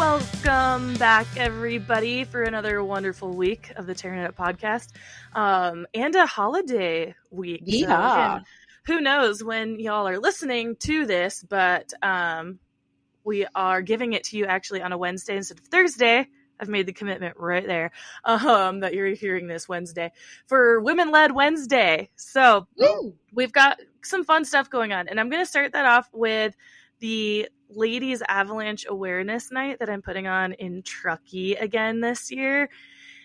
Welcome back, everybody, for another wonderful week of the Tearing It Up podcast, and a holiday week. Yeah. So again, who knows when y'all are listening to this, but we are giving it to you actually on a Wednesday instead of Thursday. I've made the commitment right there that you're hearing this Wednesday for Women-Led Wednesday. So we've got some fun stuff going on, and I'm going to start that off with the Ladies Avalanche Awareness Night that I'm putting on in Truckee again this year.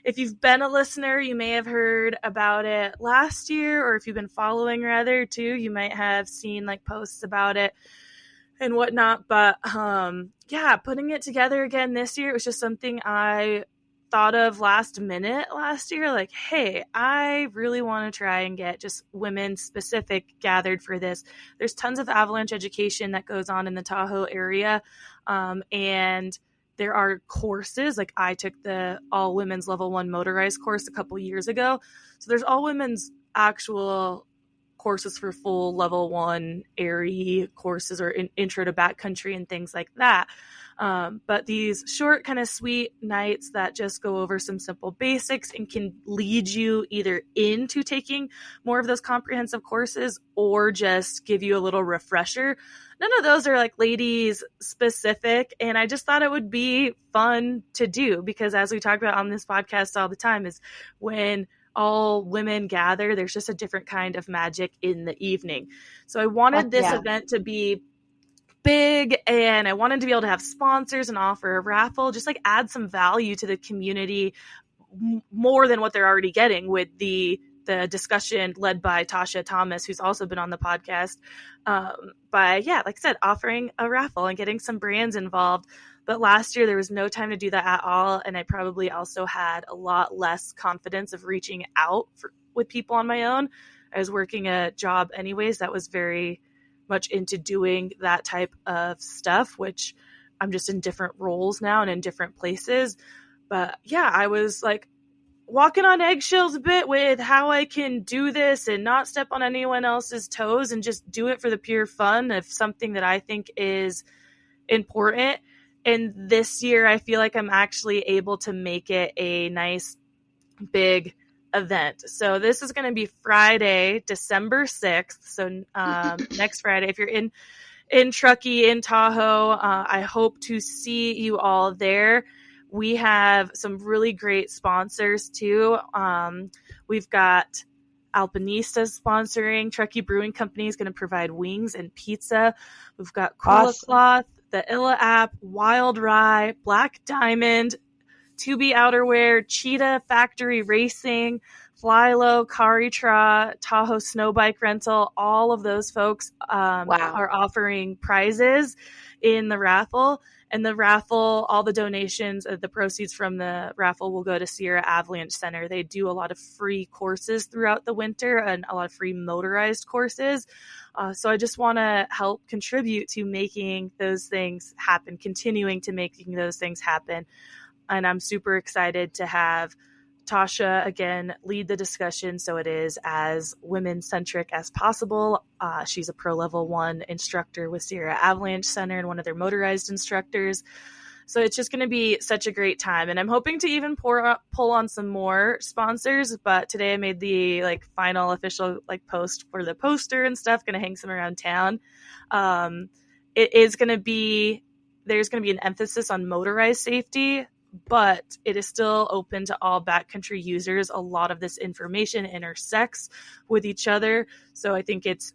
If you've been a listener, you may have heard about it last year, or if you've been following rather too, you might have seen like posts about it and whatnot. But yeah, putting it together again this year, it was just something I thought of last minute last year. Like, hey, I really want to try and get just women specific gathered for this. There's tons of avalanche education that goes on in the Tahoe area. And there are courses, like I took the all women's level 1 motorized course a couple years ago. So there's all women's actual courses for full level 1 ARI courses or intro to backcountry and things like that. But these short kind of sweet nights that just go over some simple basics and can lead you either into taking more of those comprehensive courses or just give you a little refresher. None of those are like ladies specific. And I just thought it would be fun to do because as we talk about on this podcast all the time is when all women gather, there's just a different kind of magic in the evening. So I wanted this event to be big and I wanted to be able to have sponsors and offer a raffle, just like add some value to the community more than what they're already getting with the discussion led by Tasha Thomas, who's also been on the podcast. But yeah, like I said, offering a raffle and getting some brands involved. But last year there was no time to do that at all. And I probably also had a lot less confidence of reaching out with people on my own. I was working a job anyways that was very much into doing that type of stuff, which I'm just in different roles now and in different places. But yeah, I was like walking on eggshells a bit with how I can do this and not step on anyone else's toes and just do it for the pure fun of something that I think is important. And this year, I feel like I'm actually able to make it a nice big event. So this is going to be Friday, December 6th. So next Friday, if you're in Truckee, in Tahoe, I hope to see you all there. We have some really great sponsors too. We've got Alpinistas sponsoring. Truckee Brewing Company is going to provide wings and pizza. We've got Kula Cloth, the Illa app, Wild Rye, Black Diamond, 2B Outerwear, Cheetah Factory Racing, Fly Low, Caritra, Tahoe Snow Bike Rental. All of those folks are offering prizes in the raffle. And the raffle, all the donations, the proceeds from the raffle will go to Sierra Avalanche Center. They do a lot of free courses throughout the winter and a lot of free motorized courses. So I just want to help contribute to making those things happen, continuing to making those things happen. And I'm super excited to have Tasha, again, lead the discussion so it is as women-centric as possible. She's a Pro Level 1 instructor with Sierra Avalanche Center and one of their motorized instructors. So it's just going to be such a great time. And I'm hoping to even pull on some more sponsors. But today I made the final official post for the poster and stuff, going to hang some around town. It is going to be, there's going to be an emphasis on motorized safety, but it is still open to all backcountry users. A lot of this information intersects with each other. So I think it's,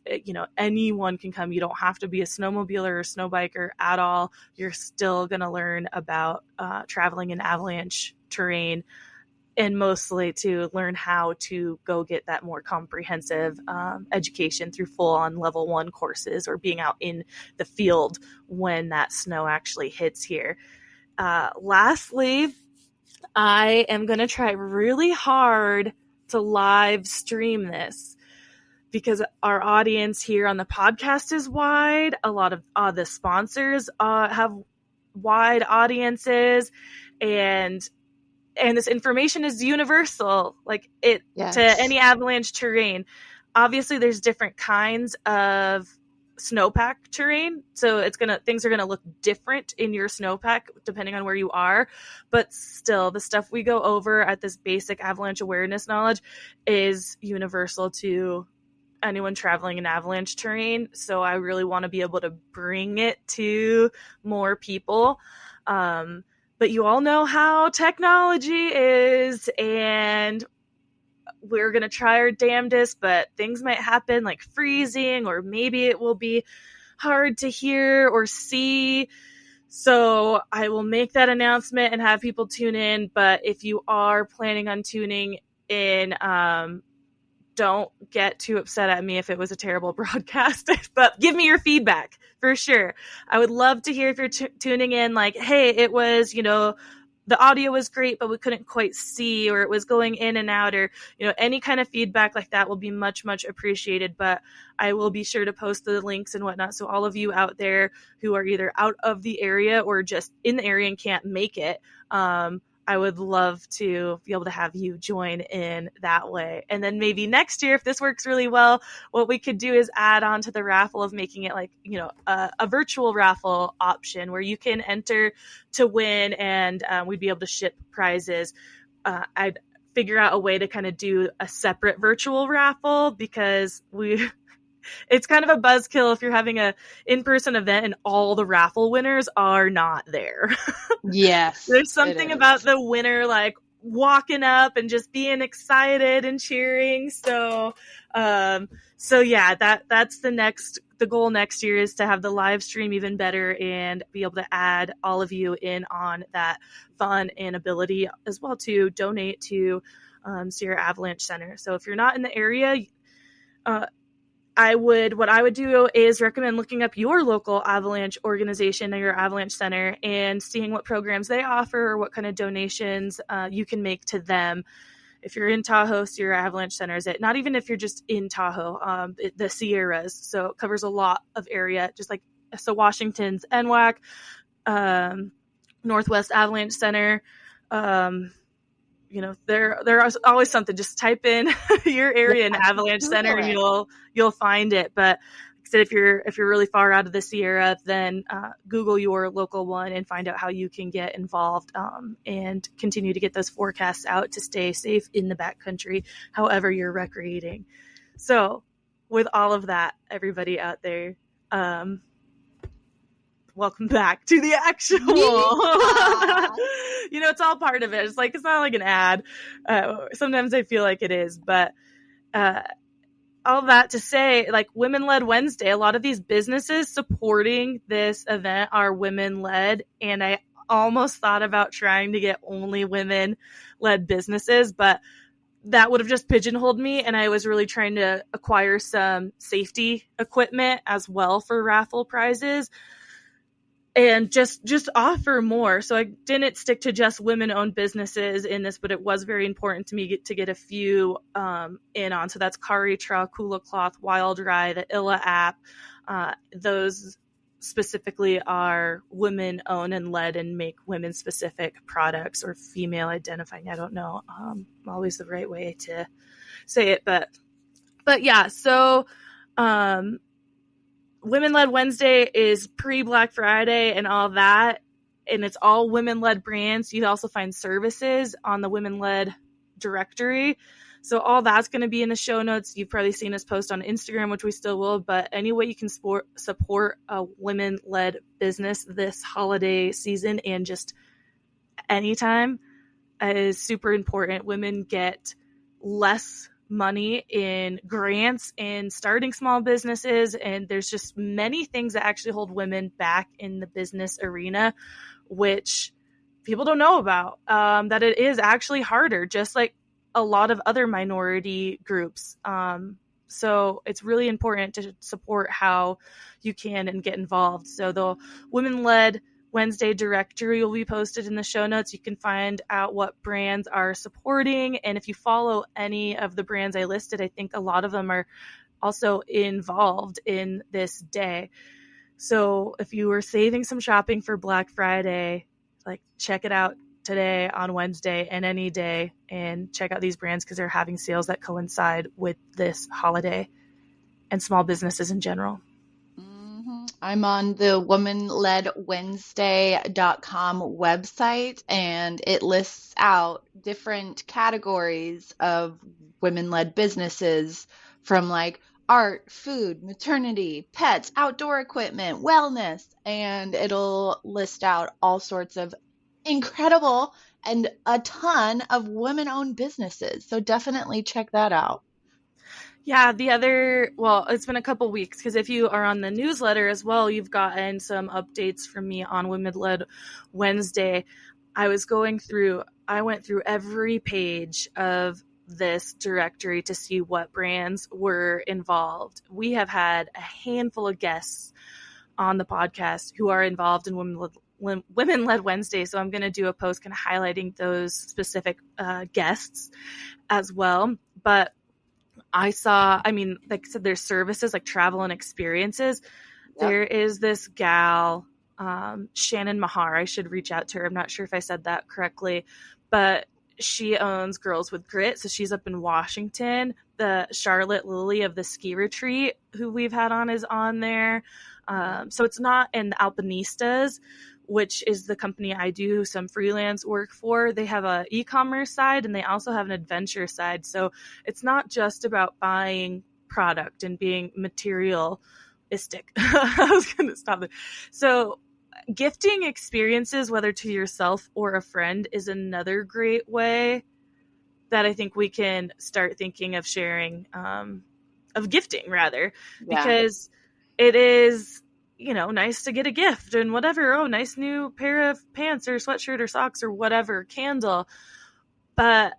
anyone can come. You don't have to be a snowmobiler or snow biker at all. You're still going to learn about traveling in avalanche terrain and mostly to learn how to go get that more comprehensive education through full-on level 1 courses or being out in the field when that snow actually hits here. Lastly, I am going to try really hard to live stream this because our audience here on the podcast is wide. A lot of the sponsors have wide audiences, and this information is universal, to any avalanche terrain. Obviously, there's different kinds of snowpack terrain. So things are gonna look different in your snowpack depending on where you are. But still, the stuff we go over at this basic avalanche awareness knowledge is universal to anyone traveling in avalanche terrain. So I really want to be able to bring it to more people. But you all know how technology is, and we're going to try our damnedest, but things might happen like freezing, or maybe it will be hard to hear or see. So I will make that announcement and have people tune in. But if you are planning on tuning in, don't get too upset at me if it was a terrible broadcast, but give me your feedback for sure. I would love to hear if you're tuning in like, hey, it was, the audio was great, but we couldn't quite see, or it was going in and out, or, any kind of feedback like that will be much, much appreciated. But I will be sure to post the links and whatnot. So all of you out there who are either out of the area or just in the area and can't make it, I would love to be able to have you join in that way. And then maybe next year, if this works really well, what we could do is add on to the raffle of making it like, a virtual raffle option where you can enter to win, and we'd be able to ship prizes. I'd figure out a way to kind of do a separate virtual raffle, because it's kind of a buzzkill if you're having a in-person event and all the raffle winners are not there. Yes. There's something about the winner like walking up and just being excited and cheering. So yeah, that's the goal next year, is to have the live stream even better and be able to add all of you in on that fun and ability as well to donate to Sierra Avalanche Center. So if you're not in the area, what I would do is recommend looking up your local avalanche organization or your avalanche center and seeing what programs they offer or what kind of donations you can make to them. If you're in Tahoe, Sierra Avalanche Center is it. Not even if you're just in Tahoe, the Sierras. So it covers a lot of area, just like Washington's NWAC, Northwest Avalanche Center. There's always something. Just type in your area in Avalanche Center and you'll find it. But like I said, if you're really far out of the Sierra, then Google your local one and find out how you can get involved and continue to get those forecasts out to stay safe in the backcountry, however you're recreating. So with all of that, everybody out there, welcome back to the actual. It's all part of it. It's not like an ad. Sometimes I feel like it is, but all that to say, like Women-Led Wednesday, a lot of these businesses supporting this event are women-led, and I almost thought about trying to get only women-led businesses, but that would have just pigeonholed me, and I was really trying to acquire some safety equipment as well for raffle prizes. And just offer more. So I didn't stick to just women-owned businesses in this, but it was very important to me to get a few in on. So that's Kari Tra, Kula Cloth, Wild Rye, the Illa app. Those specifically are women-owned and led and make women-specific products or female identifying. I don't know always the right way to say it, but yeah. So Women-Led Wednesday is pre-Black Friday and all that, and it's all women-led brands. You'd also find services on the Women-Led directory. So all that's going to be in the show notes. You've probably seen us post on Instagram, which we still will, but any way you can support a women-led business this holiday season and just anytime is super important. Women get less money in grants and starting small businesses, and there's just many things that actually hold women back in the business arena, which people don't know about, that it is actually harder, just like a lot of other minority groups. So it's really important to support how you can and get involved. So the Women-Led Wednesday directory will be posted in the show notes. You can find out what brands are supporting. And if you follow any of the brands I listed, I think a lot of them are also involved in this day. So if you were saving some shopping for Black Friday, like check it out today on Wednesday and any day, and check out these brands because they're having sales that coincide with this holiday and small businesses in general. I'm on the womanledwednesday.com website, and it lists out different categories of women-led businesses from like art, food, maternity, pets, outdoor equipment, wellness, and it'll list out all sorts of incredible and a ton of women-owned businesses. So definitely check that out. Yeah, well, it's been a couple weeks because if you are on the newsletter as well, you've gotten some updates from me on Women Led Wednesday. I went through every page of this directory to see what brands were involved. We have had a handful of guests on the podcast who are involved in Women Led Wednesday. So I'm going to do a post kind of highlighting those specific guests as well. But like I said, there's services like travel and experiences. Yep. There is this gal, Shannon Mahar. I should reach out to her. I'm not sure if I said that correctly, but she owns Girls with Grit. So she's up in Washington. The Charlotte Lily of the ski retreat, who we've had on, is on there. So it's not in the Alpinistas, which is the company I do some freelance work for. They have a e-commerce side and they also have an adventure side. So it's not just about buying product and being materialistic. I was going to stop it. So gifting experiences, whether to yourself or a friend, is another great way that I think we can start thinking of sharing, of gifting rather, because it is, nice to get a gift and whatever. Oh, nice new pair of pants or sweatshirt or socks or whatever, candle. But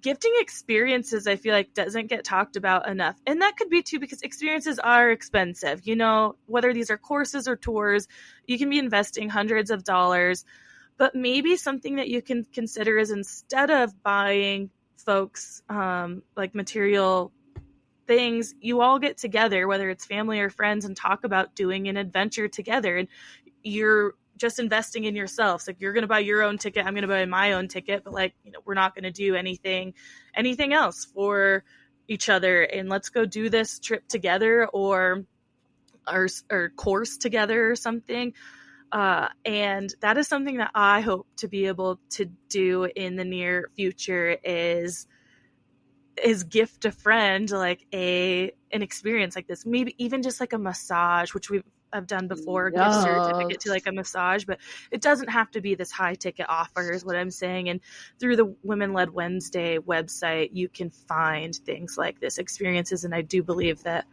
gifting experiences, I feel like, doesn't get talked about enough. And that could be too because experiences are expensive. Whether these are courses or tours, you can be investing hundreds of dollars. But maybe something that you can consider is, instead of buying folks like material things, you all get together, whether it's family or friends, and talk about doing an adventure together. And you're just investing in yourself. So, like, you're going to buy your own ticket. I'm going to buy my own ticket, but we're not going to do anything else for each other. And let's go do this trip together or course together or something. And that is something that I hope to be able to do in the near future is gift a friend like an experience like this. Maybe even just like a massage, which I've done before, gift certificate to like a massage, but it doesn't have to be this high ticket offer is what I'm saying. And through the Women Led Wednesday website, you can find things like this, experiences. And I do believe that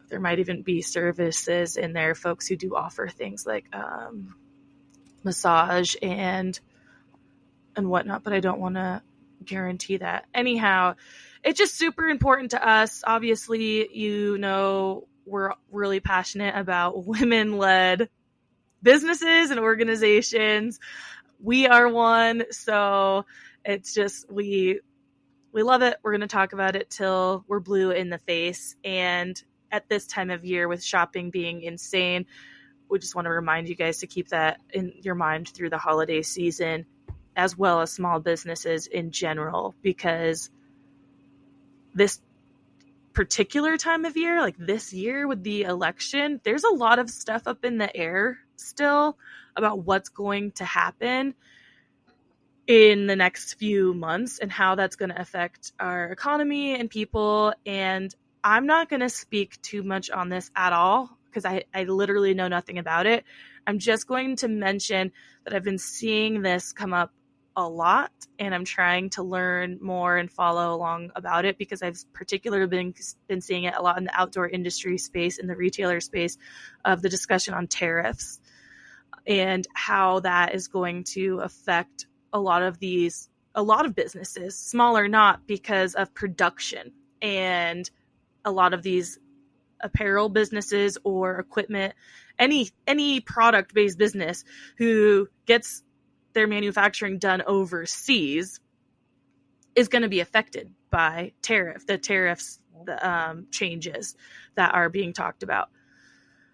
there might even be services in there, folks who do offer things like massage and whatnot, but I don't want to guarantee that. Anyhow, it's just super important to us. Obviously, we're really passionate about women-led businesses and organizations. We are one, so it's just we love it. We're going to talk about it till we're blue in the face. And at this time of year, with shopping being insane, we just want to remind you guys to keep that in your mind through the holiday season, as well as small businesses in general, because this particular time of year, like this year with the election, there's a lot of stuff up in the air still about what's going to happen in the next few months and how that's going to affect our economy and people. And I'm not going to speak too much on this at all because I literally know nothing about it. I'm just going to mention that I've been seeing this come up a lot, and I'm trying to learn more and follow along about it because I've particularly been seeing it a lot in the outdoor industry space, in the retailer space, of the discussion on tariffs and how that is going to affect a lot of businesses, small or not, because of production. And a lot of these apparel businesses or equipment, any product-based business who gets their manufacturing done overseas is going to be affected by the tariffs, changes that are being talked about.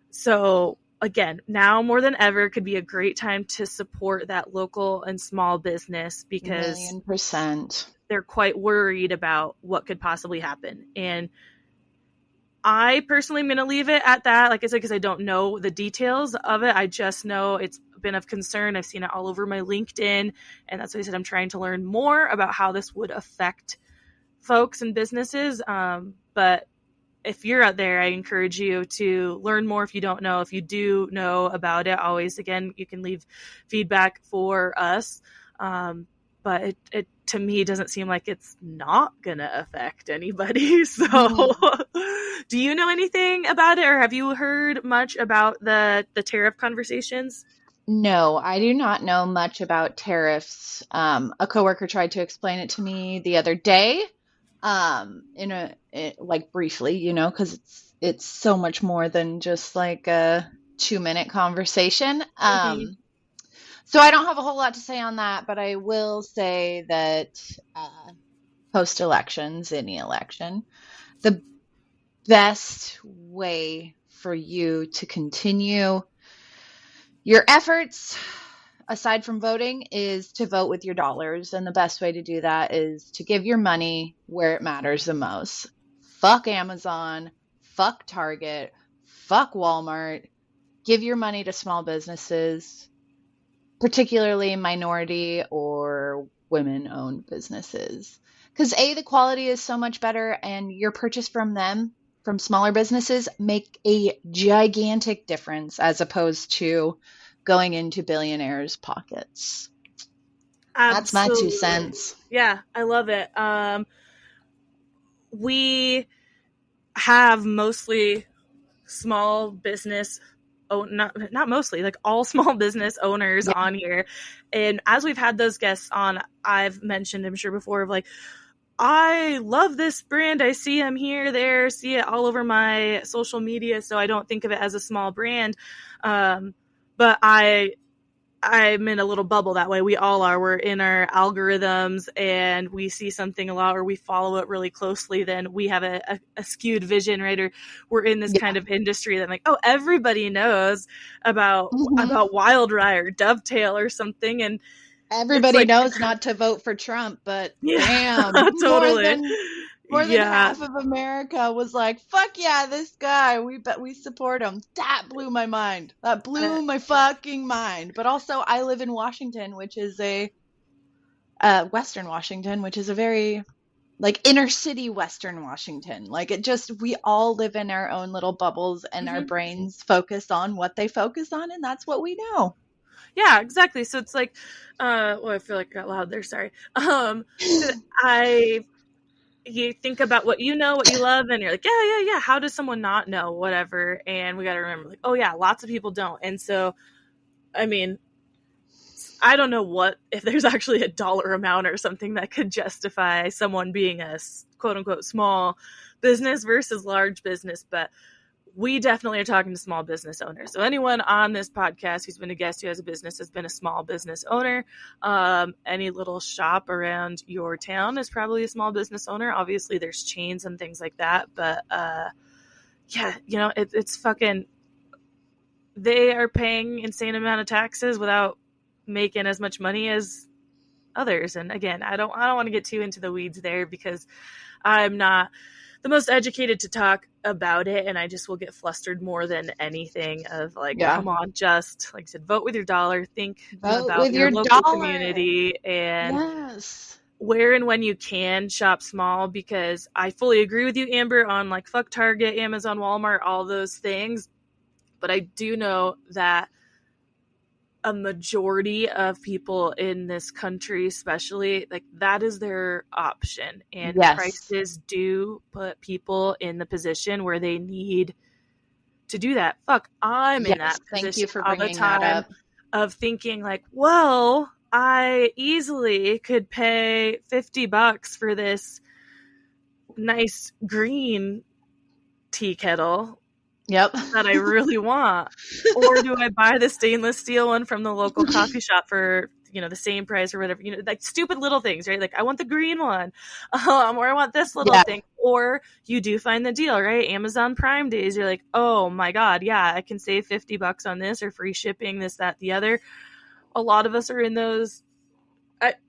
So again, now more than ever could be a great time to support that local and small business because 1,000,000%. they're quite worried about what could possibly happen. And I personally am going to leave it at that. Like I said, because I don't know the details of it. I just know it's been of concern. I've seen it all over my LinkedIn. And that's why I said I'm trying to learn more about how this would affect folks and businesses. But if you're out there, I encourage you to learn more if you don't know. If you do know about it, always, again, you can leave feedback for us. But it to me doesn't seem like it's not gonna affect anybody. So do you know anything about it, or have you heard much about the tariff conversations? No, I do not know much about tariffs. A coworker tried to explain it to me the other day, like briefly, because it's so much more than just like a 2-minute conversation. Mm-hmm. So I don't have a whole lot to say on that, but I will say that post elections, any election, the best way for you to continue your efforts, aside from voting, is to vote with your dollars. And the best way to do that is to give your money where it matters the most. Fuck Amazon, fuck Target, fuck Walmart. Give your money to small businesses, particularly minority or women-owned businesses. Because A, the quality is so much better, and your purchase from them, from smaller businesses, make a gigantic difference as opposed to going into billionaires' pockets. That's my 2 cents. Yeah, I love it. We have mostly small business, not mostly, like all small business owners Yeah. on here. And as we've had those guests on, I've mentioned, I'm sure before, of like, I love this brand. I see them here, there, see it all over my social media. So I don't think of it as a small brand. But I'm in a little bubble that way. We all are. We're in our algorithms and we see something a lot, or we follow it really closely. Then we have a skewed vision, right? Or we're in this kind of industry that, like, oh, everybody knows about Wildride or Dovetail or something. And everybody knows not to vote for Trump, but damn, totally. More than half of America was like, fuck yeah, this guy, we support him. That blew my mind. That blew my fucking mind. But also, I live in Washington, which is Western Washington, which is a very, like, inner city Western Washington. Like, we all live in our own little bubbles, and our brains focus on what they focus on, and that's what we know. Yeah, exactly. So it's like, I feel like I got loud there. Sorry. You think about what you know, what you love, and you're like, yeah. How does someone not know whatever? And we got to remember, like, oh yeah, lots of people don't. And so, I mean, I don't know if there's actually a dollar amount or something that could justify someone being a quote unquote small business versus large business, but we definitely are talking to small business owners. So anyone on this podcast who's been a guest who has a business has been a small business owner. Any little shop around your town is probably a small business owner. Obviously, there's chains and things like that. But yeah, it's fucking, they are paying insane amount of taxes without making as much money as others. And again, I don't want to get too into the weeds there because I'm not the most educated to talk about it, and I just will get flustered more than anything of like, come on, just like I said, vote with your dollar, think about your local community, and where and when you can shop small, because I fully agree with you, Amber, on like fuck Target, Amazon, Walmart, all those things. But I do know that a majority of people in this country, especially, like, that is their option. And prices do put people in the position where they need to do that. Fuck, I'm in that position. Thank you for all bringing the time that up. of thinking like, well, I easily could pay $50 for this nice green tea kettle. That I really want. Or do I buy the stainless steel one from the local coffee shop for, the same price or whatever, like stupid little things, right? Like, I want the green one, or I want this little thing. Or you do find the deal, right? Amazon Prime days, you're like, oh my God, yeah, I can save $50 on this, or free shipping, this, that, the other. A lot of us are in those.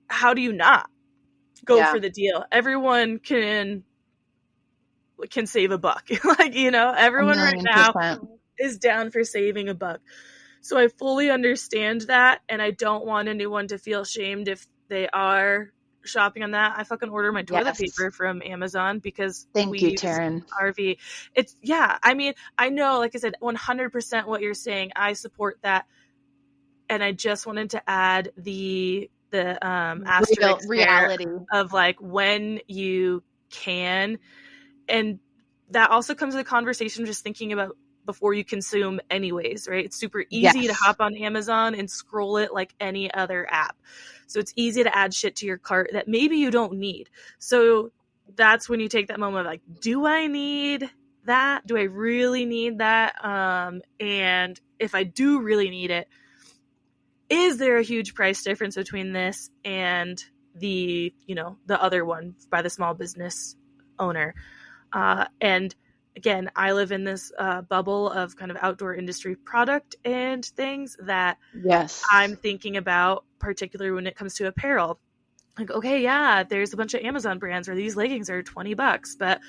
How do you not go for the deal? Everyone can can save a buck. Like, you know, A everyone right million now percent. is down for saving a buck. So I fully understand that, and I don't want anyone to feel shamed if they are shopping on that. I fucking order my toilet Yes. paper from Amazon because Thank we you, use Taryn. RV. It's, yeah, I mean, I know, like I said, 100% what you're saying. I support that. And I just wanted to add the asterisk there Reality. of like when you can. And that also comes with a conversation just thinking about before you consume anyways, right? It's super easy to Yes. hop on Amazon and scroll it like any other app. So it's easy to add shit to your cart that maybe you don't need. So that's when you take that moment of like, do I need that? Do I really need that? And if I do really need it, is there a huge price difference between this and the, you know, the other one by the small business owner? And again, I live in this bubble of kind of outdoor industry product and things that Yes. I'm thinking about, particularly when it comes to apparel. Like, okay, yeah, there's a bunch of Amazon brands where these leggings are $20, but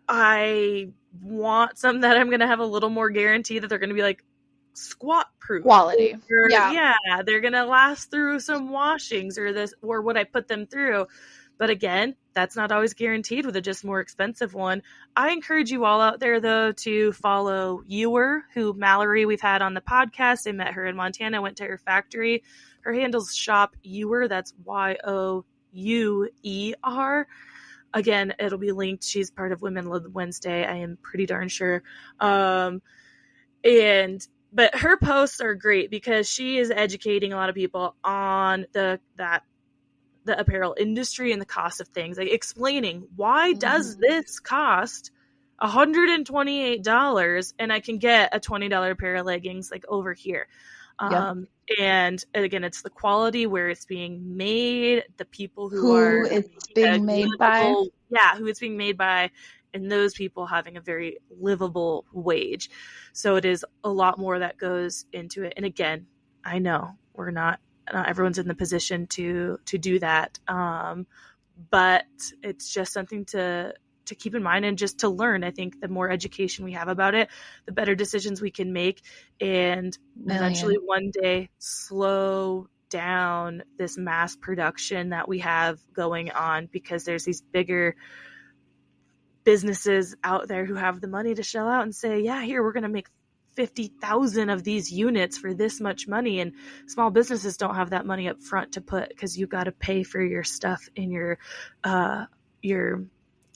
I want some that I'm going to have a little more guarantee that they're going to be like squat proof, Quality. or Yeah. yeah, they're going to last through some washings or this, or what I put them through. But again, that's not always guaranteed with a just more expensive one. I encourage you all out there, though, to follow Ewer, who Mallory we've had on the podcast. I met her in Montana, went to her factory. Her handle's Shop Ewer. That's Youer. Again, it'll be linked. She's part of Women Led Wednesday, I am pretty darn sure. But her posts are great because she is educating a lot of people on the apparel industry and the cost of things, like explaining why does this cost $128 and I can get a $20 pair of leggings like over here. Yep. And again, it's the quality, where it's being made, the people who Who are it's being made by. who it's being made by, and those people having a very livable wage. So it is a lot more that goes into it. And again, I know we're not everyone's in the position to do that, but it's just something to keep in mind and just to learn. I think the more education we have about it, the better decisions we can make, and eventually one day slow down this mass production that we have going on, because there's these bigger businesses out there who have the money to shell out and say, yeah, here, we're going to make 50,000 of these units for this much money. And small businesses don't have that money up front to put, because you got to pay for your stuff in your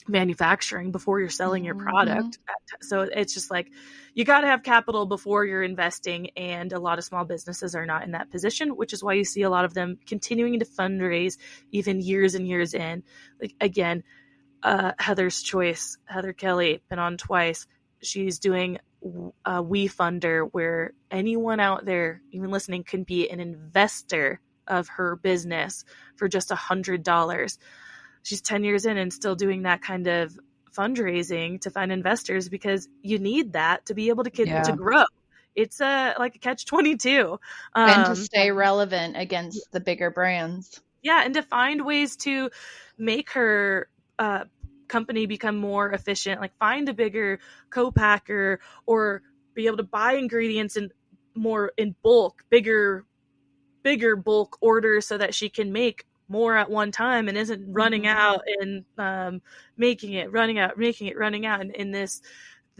manufacturing before you're selling your product. So it's just like, you got to have capital before you're investing. And a lot of small businesses are not in that position, which is why you see a lot of them continuing to fundraise even years and years in. Like, again, Heather's Choice, Heather Kelly, been on twice. She's doing a WeFunder, where anyone out there, even listening, can be an investor of her business for just $100. She's 10 years in and still doing that kind of fundraising to find investors, because you need that to be able to grow. It's like a catch-22. And to stay relevant against the bigger brands. Yeah, and to find ways to make her company become more efficient, like find a bigger co-packer, or be able to buy ingredients in more in bulk, bigger bulk orders, so that she can make more at one time and isn't running out and running out, and in this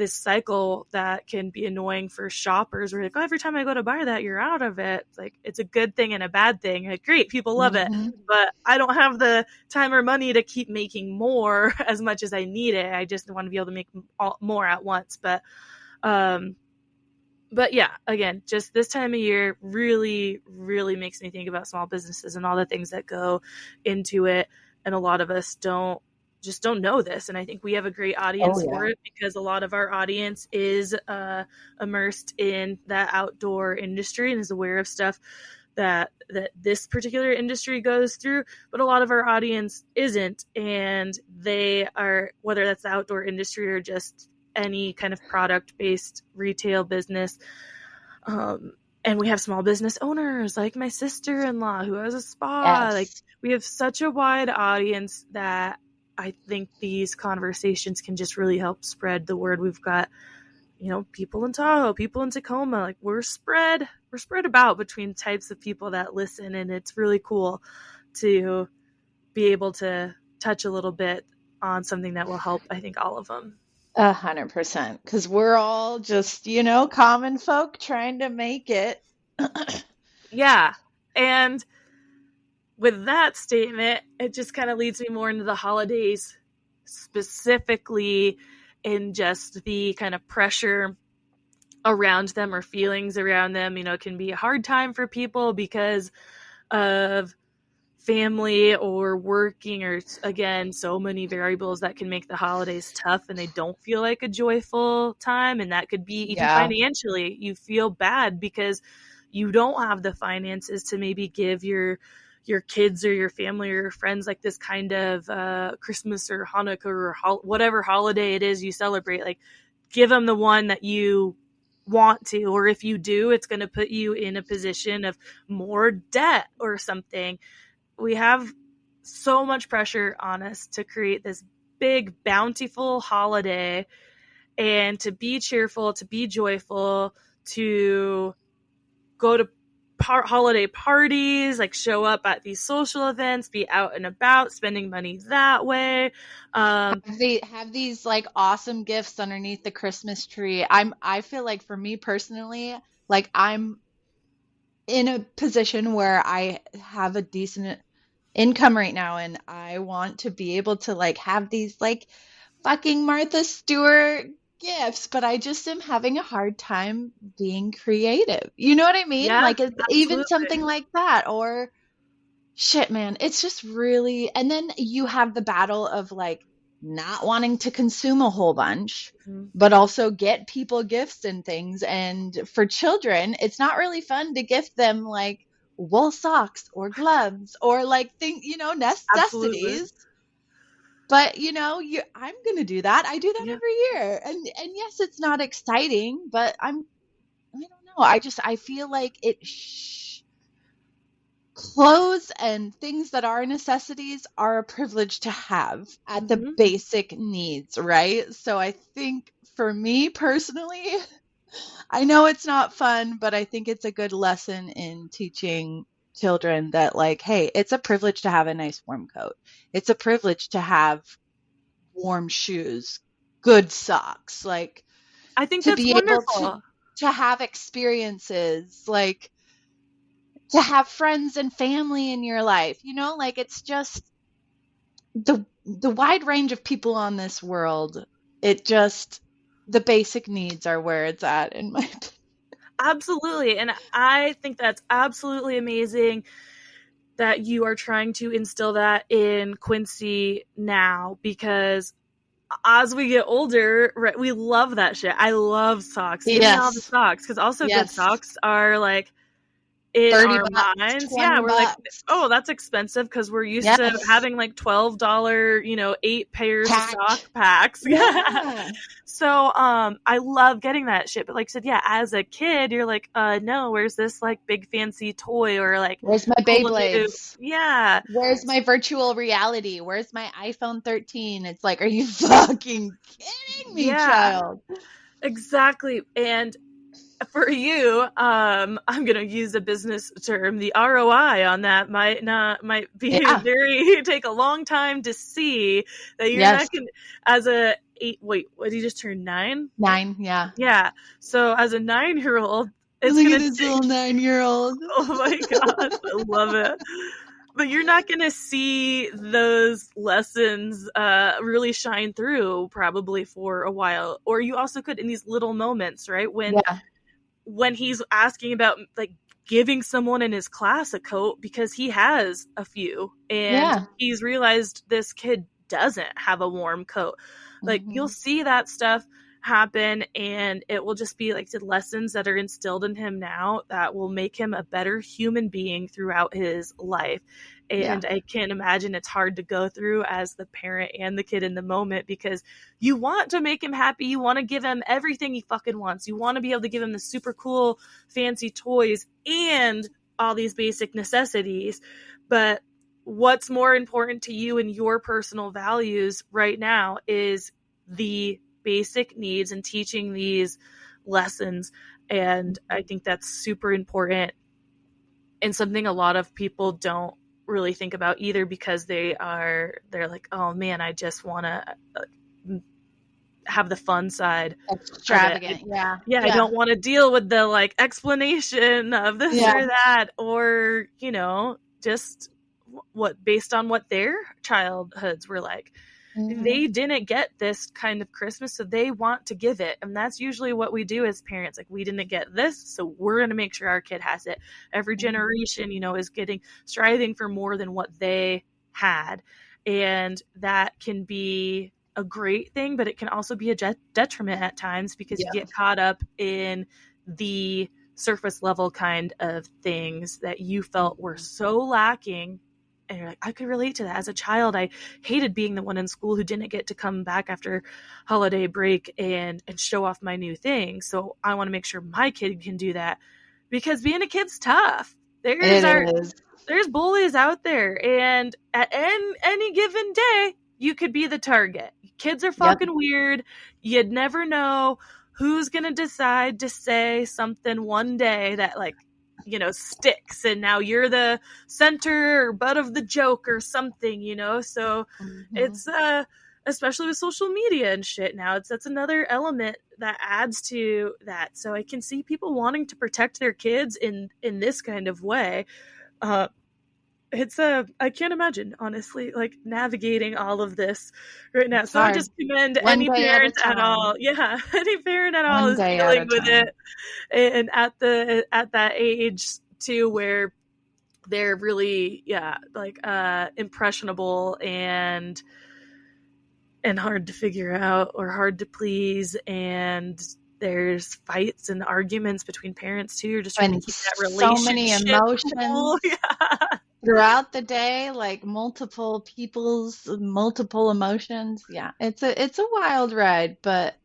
cycle that can be annoying for shoppers, where like, oh, every time I go to buy that, you're out of it. It's like, it's a good thing and a bad thing. Like, great, people love it, but I don't have the time or money to keep making more as much as I need it. I just want to be able to make more at once. But yeah, again, just this time of year really, really makes me think about small businesses and all the things that go into it. And a lot of us don't know this. And I think we have a great audience for it, because a lot of our audience is immersed in that outdoor industry and is aware of stuff that this particular industry goes through. But a lot of our audience isn't, and they are, whether that's the outdoor industry or just any kind of product-based retail business. And we have small business owners like my sister-in-law who has a spa. Like, we have such a wide audience that I think these conversations can just really help spread the word. We've got, people in Tahoe, people in Tacoma, like we're spread about between types of people that listen. And it's really cool to be able to touch a little bit on something that will help, I think, all of them. 100%. Because we're all just, common folk trying to make it. Yeah. And with that statement, it just kind of leads me more into the holidays, specifically in just the kind of pressure around them or feelings around them. It can be a hard time for people because of family or working, or again, so many variables that can make the holidays tough and they don't feel like a joyful time. And that could be even financially, you feel bad because you don't have the finances to maybe give your kids or your family or your friends like this kind of Christmas or Hanukkah or whatever holiday it is you celebrate. Like, give them the one that you want to, or if you do, it's going to put you in a position of more debt or something. We have so much pressure on us to create this big, bountiful holiday and to be cheerful, to be joyful, to go to holiday parties, like show up at these social events, be out and about, spending money that way. They have these like awesome gifts underneath the Christmas tree. I feel like for me personally, like I'm in a position where I have a decent income right now and I want to be able to like have these like fucking Martha Stewart gifts, but I just am having a hard time being creative. You know what I mean? Yeah, Like even something like that, or shit, man, it's just really, and then you have the battle of like not wanting to consume a whole bunch, but also get people gifts and things. And for children, it's not really fun to gift them like wool socks or gloves or like necessities. absolutely. But I'm gonna do that. I do that every year, and yes, it's not exciting, but I don't know. I feel like clothes and things that are necessities are a privilege to have at the basic needs, right? So I think for me personally, I know it's not fun, but I think it's a good lesson in teaching children that like, hey, it's a privilege to have a nice warm coat. It's a privilege to have warm shoes, good socks, like I think to that's be able wonderful. to have experiences, like to have friends and family in your life, like it's just the wide range of people on this world. The basic needs are where it's at in my opinion. Absolutely. And I think that's absolutely amazing that you are trying to instill that in Quincy now, because as we get older, right, we love that shit. I love socks. Give me all the socks, because also good socks are like in 30 our bucks, minds. 20 Yeah, we're like, bucks. oh, that's expensive because we're used to having like $12, 8 pairs of sock packs. Yeah. So I love getting that shit. But like I said, yeah, as a kid, you're like, no, where's this like big fancy toy, or like where's my cool new, Beyblades? yeah. Where's my virtual reality? Where's my iPhone 13? It's like, are you fucking kidding me, child? Exactly. And for you, I'm gonna use a business term. The ROI on that might be very take a long time to see that you're not gonna, as a what did you just turn 9? 9, yeah. Yeah. So as a 9-year-old, it's Look gonna at this little 9-year-old. Oh my gosh, I love it. But you're not going to see those lessons really shine through probably for a while. Or you also could in these little moments, right? When he's asking about like giving someone in his class a coat because he has a few and he's realized this kid doesn't have a warm coat. Like you'll see that stuff happen, and it will just be like the lessons that are instilled in him now that will make him a better human being throughout his life. And I can't imagine it's hard to go through as the parent and the kid in the moment, because you want to make him happy. You want to give him everything he fucking wants. You want to be able to give him the super cool, fancy toys and all these basic necessities. But what's more important to you and your personal values right now is the basic needs and teaching these lessons. And I think that's super important and something a lot of people don't really think about either, because they're like, oh man, I just want to have the fun side Extravagant. yeah, I don't want to deal with the like explanation of this or that, or just what based on what their childhoods were like. They didn't get this kind of Christmas, so they want to give it. And that's usually what we do as parents. Like, we didn't get this, so we're going to make sure our kid has it. Every generation, is striving for more than what they had. And that can be a great thing, but it can also be a detriment at times, because you get caught up in the surface level kind of things that you felt were so lacking. And you're like, I could relate to that. As a child, I hated being the one in school who didn't get to come back after holiday break and show off my new thing. So I want to make sure my kid can do that, because being a kid's tough. There's bullies out there, and at any given day, you could be the target. Kids are fucking weird. You'd never know who's going to decide to say something one day that sticks, and now you're the center or butt of the joke or something, so it's especially with social media and shit now, that's another element that adds to that. So I can see people wanting to protect their kids in this kind of way. I can't imagine, honestly, like navigating all of this right now. So I just commend any parent at all. Yeah, any parent at all is dealing with it, and at that age too, where they're really impressionable and hard to figure out or hard to please, and there's fights and arguments between parents too. You're just trying to keep that relationship. So many emotions. Throughout the day, like multiple people's multiple emotions. Yeah, it's a wild ride, but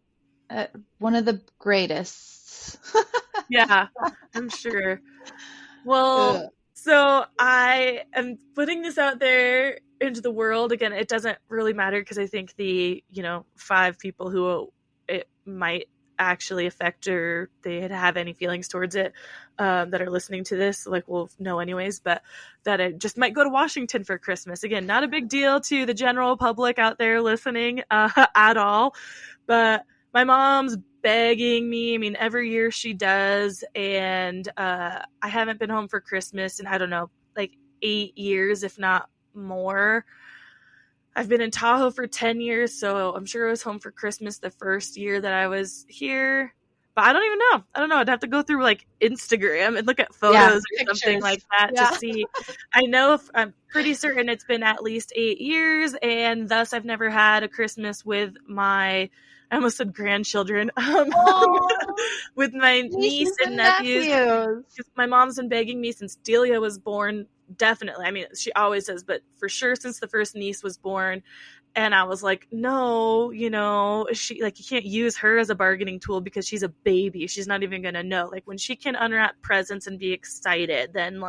one of the greatest. Yeah, I'm sure. Well, so I am putting this out there into the world. Again, it doesn't really matter, because I think the 5 people who it might actually affect, or they have any feelings towards it, that are listening to this, we'll know anyways, but that it just might go to Washington for Christmas. Again, not a big deal to the general public out there listening at all, but my mom's begging me. I mean, every year she does, and I haven't been home for Christmas in, I don't know, 8 years, if not more. I've been in Tahoe for 10 years, so I'm sure I was home for Christmas the first year that I was here. But I don't even know. I don't know. I'd have to go through Instagram and look at photos or something like that to see. I'm pretty certain it's been at least 8 years, and thus I've never had a Christmas with my, I almost said grandchildren, with my niece and nephews. My mom's been begging me since Delia was born. Definitely. I mean, she always says, but for sure since the first niece was born. And I was like, no, she, you can't use her as a bargaining tool, because she's a baby. She's not even going to know. When she can unwrap presents and be excited, then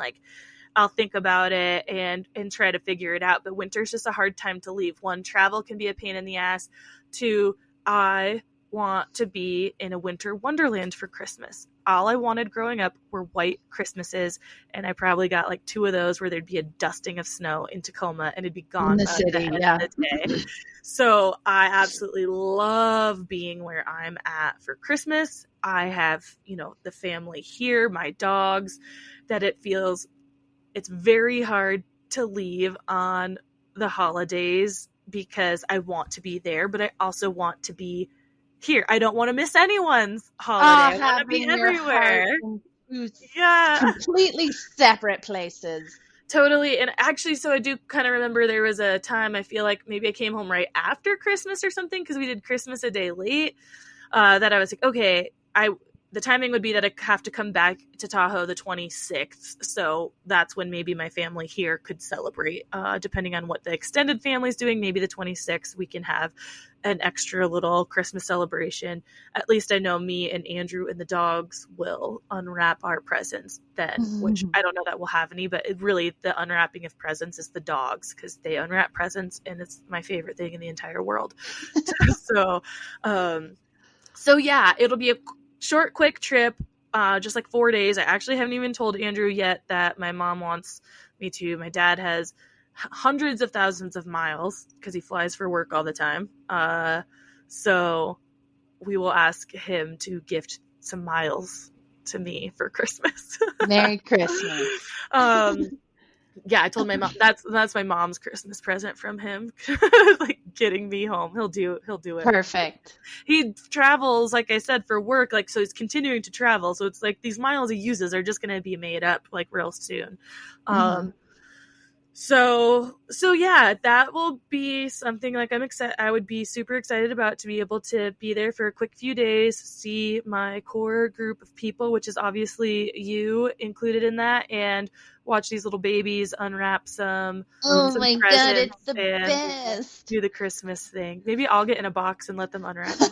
I'll think about it and try to figure it out. But winter's just a hard time to leave. 1, travel can be a pain in the ass. 2, I want to be in a winter wonderland for Christmas. All I wanted growing up were white Christmases, and I probably got 2 of those where there'd be a dusting of snow in Tacoma and it'd be gone in the city. Yeah. The day. So I absolutely love being where I'm at for Christmas. I have, the family here, my dogs, that it's very hard to leave on the holidays, because I want to be there, but I also want to be here. I don't want to miss anyone's holiday. I want to be everywhere. Yeah. Completely separate places. Totally. And actually, so I do kind of remember there was a time, I feel like maybe I came home right after Christmas or something, because we did Christmas a day late, that I was like, okay, the timing would be that I have to come back to Tahoe the 26th. So that's when maybe my family here could celebrate. Depending on what the extended family's doing, maybe the 26th, we can have an extra little Christmas celebration. At least I know me and Andrew and the dogs will unwrap our presents then, which I don't know that we'll have any, but really the unwrapping of presents is the dogs, because they unwrap presents and it's my favorite thing in the entire world. So yeah, it'll be a short, quick trip, just like 4 days. I actually haven't even told Andrew yet that my mom wants me to. My dad has hundreds of thousands of miles because he flies for work all the time. So we will ask him to gift some miles to me for Christmas. Merry Christmas. Yeah, I told my mom that's my mom's Christmas present from him, like getting me home. He'll do it. Perfect. He travels, like I said, for work, like, so he's continuing to travel. So it's like these miles he uses are just going to be made up like real soon. So yeah, that will be something like I would be super excited about, to be able to be there for a quick few days, see my core group of people, which is obviously you included in that, and watch these little babies unwrap some my God, it's the best. do the Christmas thing. Maybe I'll get in a box and let them unwrap it.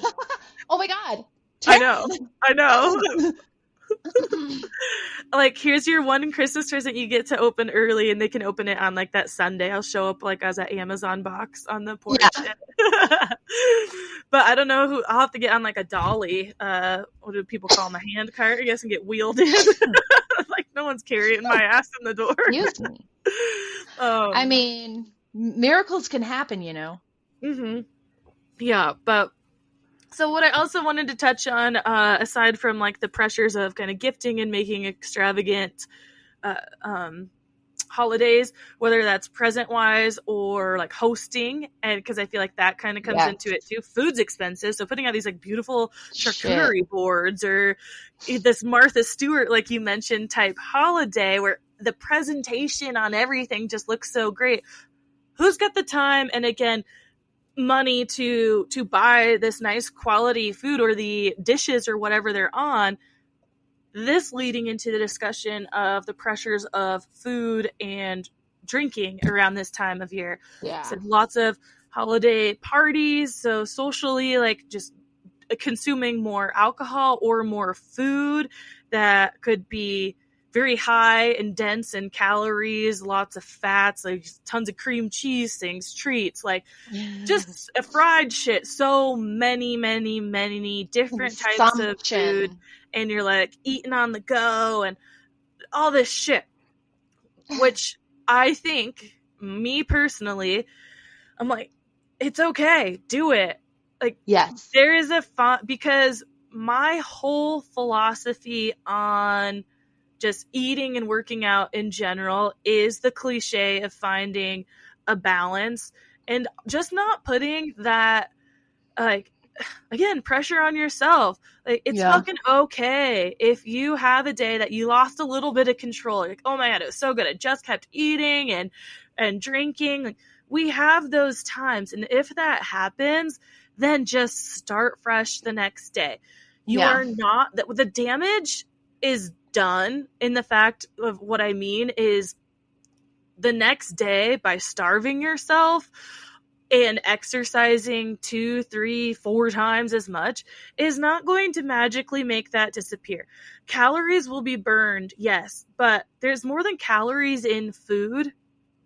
Oh my God. I know. Like, here's your one Christmas present you get to open early, and they can open it on like that Sunday. I'll show up like as an Amazon box on the porch. Yeah. But I don't know who. I'll have to get on like a dolly. What do people call them? A hand cart, I guess, and get wheeled in. Like, no one's carrying my ass in the door. Excuse me. I mean, miracles can happen, you know. Yeah, but. So what I also wanted to touch on, aside from like the pressures of kind of gifting and making extravagant holidays, whether that's present-wise or like hosting, and because I feel like that kind of comes into it too. Food's expensive, so putting out these like beautiful charcuterie boards, or this Martha Stewart, like you mentioned, type holiday where the presentation on everything just looks so great. Who's got the time? And again, money to buy this nice quality food or the dishes or whatever they're on. This leading into the discussion of the pressures of food and drinking around this time of year. So lots of holiday parties, so socially, like just consuming more alcohol or more food that could be very high and dense in calories, lots of fats, like tons of cream cheese things, treats, like just a fried shit. So many different types of food. And you're like eating on the go and all this shit, which I think, me personally, I'm like, it's okay. Do it. Like, there is a because my whole philosophy on just eating and working out in general is the cliche of finding a balance and just not putting that, like, again, pressure on yourself. Like, it's fucking okay if you have a day that you lost a little bit of control. Like, oh my God, it was so good. I just kept eating and drinking. Like, we have those times. And if that happens, then just start fresh the next day. You are not, the damage is done. In the fact of what I mean is the next day, by starving yourself and exercising 2, 3, 4 times as much, is not going to magically make that disappear. Calories will be burned, yes, but there's more than calories in food.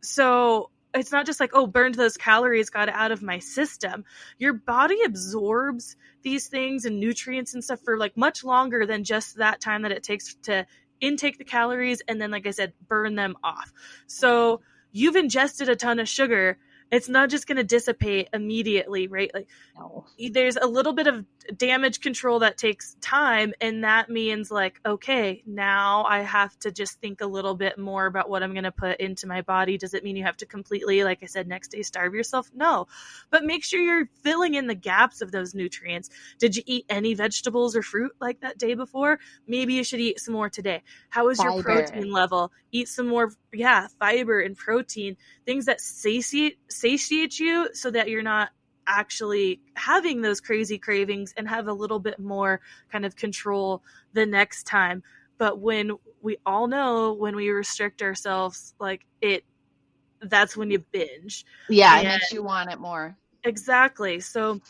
So it's not just like, oh, burned those calories, got it out of my system. Your body absorbs these things and nutrients and stuff for like much longer than just that time that it takes to intake the calories and then, like I said, burn them off. So you've ingested a ton of sugar. It's not just going to dissipate immediately, right? Like, there's a little bit of damage control that takes time, and that means like, okay, now I have to just think a little bit more about what I'm going to put into my body. Does it mean you have to completely, like I said, next day starve yourself? No, but make sure you're filling in the gaps of those nutrients. Did you eat any vegetables or fruit like that day before? Maybe you should eat some more today. How is your protein level? Eat some more, fiber and protein, things that satiate you so that you're not actually having those crazy cravings and have a little bit more kind of control the next time. But when we all know when we restrict ourselves, like that's when you binge. Yeah, it And makes you want it more. exactly. So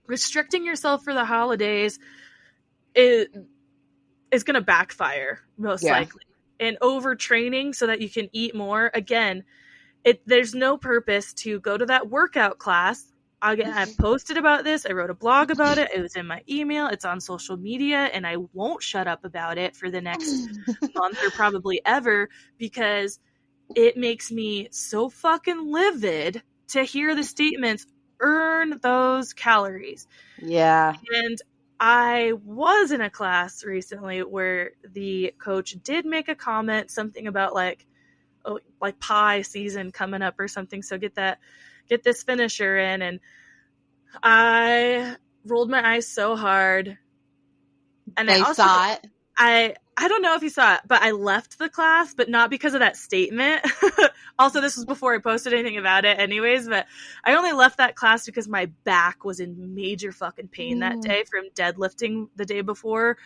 restricting yourself for the holidays is going to backfire most Yeah. likely. And overtraining so that you can eat more, again, there's no purpose to go to that workout class. Again, I've posted about this. I wrote a blog about it. It was in my email. It's on social media, and I won't shut up about it for the next month or probably ever, because it makes me so fucking livid to hear the statements, earn those calories. Yeah. And I was in a class recently where the coach did make a comment, something about like, oh, like pie season coming up or something. So get this finisher in. And I rolled my eyes so hard. And They saw it. I don't know if you saw it, but I left the class, but not because of that statement. Also, this was before I posted anything about it anyways, but I only left that class because my back was in major fucking pain that day from deadlifting the day before,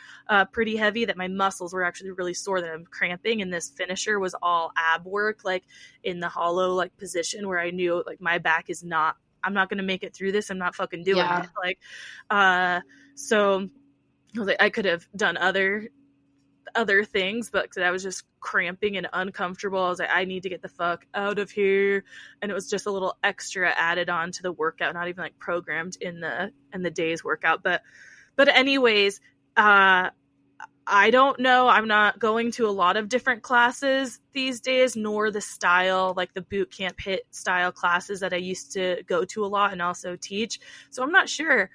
pretty heavy, that my muscles were actually really sore, that I'm cramping, and this finisher was all ab work, like in the hollow like position where I knew like my back is not, I'm not going to make it through this. I'm not fucking doing it. Like, so I was like, I could have done other things, but I was just cramping and uncomfortable. I was like, I need to get the fuck out of here. And it was just a little extra added on to the workout, not even like programmed in the day's workout. But anyways, I don't know. I'm not going to a lot of different classes these days, nor the style, like the boot camp HIIT style classes that I used to go to a lot and also teach. So I'm not sure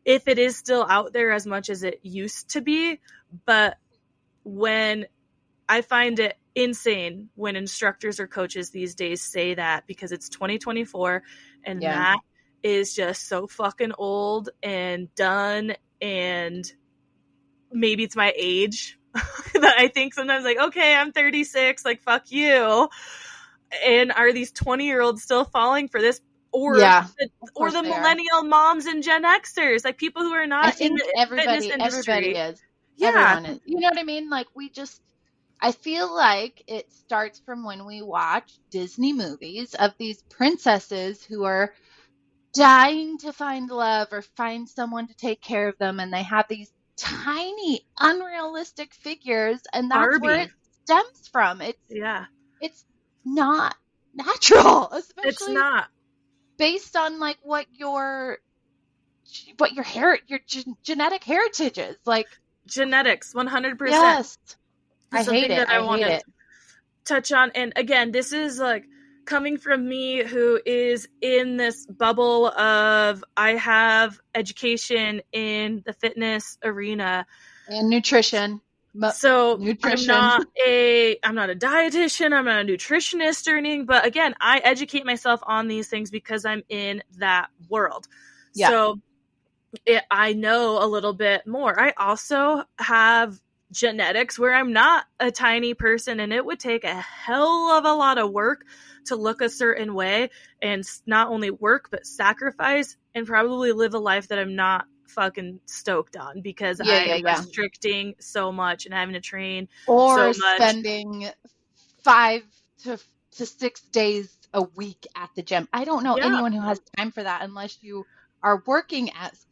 if it is still out there as much as it used to be, but when I find it insane when instructors or coaches these days say that, because it's 2024 and that is just so fucking old and done. And maybe it's my age that I think sometimes like, okay, I'm 36, like fuck you. And are these 20-year-olds still falling for this? Or the millennial moms and Gen Xers, like people who are not in the fitness industry. Everybody is. Yeah. Everyone is. You know what I mean? Like I feel like it starts from when we watch Disney movies of these princesses who are dying to find love or find someone to take care of them, and they have these tiny, unrealistic figures, and that's Barbie. Where it stems from. It's not natural, especially it's not based on like what your genetic heritage is, like genetics, 100%. Yes, I hate it. I want to touch on, and again, this is like coming from me, who is in this bubble of I have education in the fitness arena and nutrition. So I'm not a dietitian, I'm not a nutritionist or anything, but again, I educate myself on these things because I'm in that world. Yeah. So I know a little bit more. I also have genetics where I'm not a tiny person, and it would take a hell of a lot of work to look a certain way, and not only work, but sacrifice, and probably live a life that I'm not fucking stoked on, because I'm restricting so much and having to train or so much. Spending 5 to 6 days a week at the gym. I don't know anyone who has time for that unless you are working as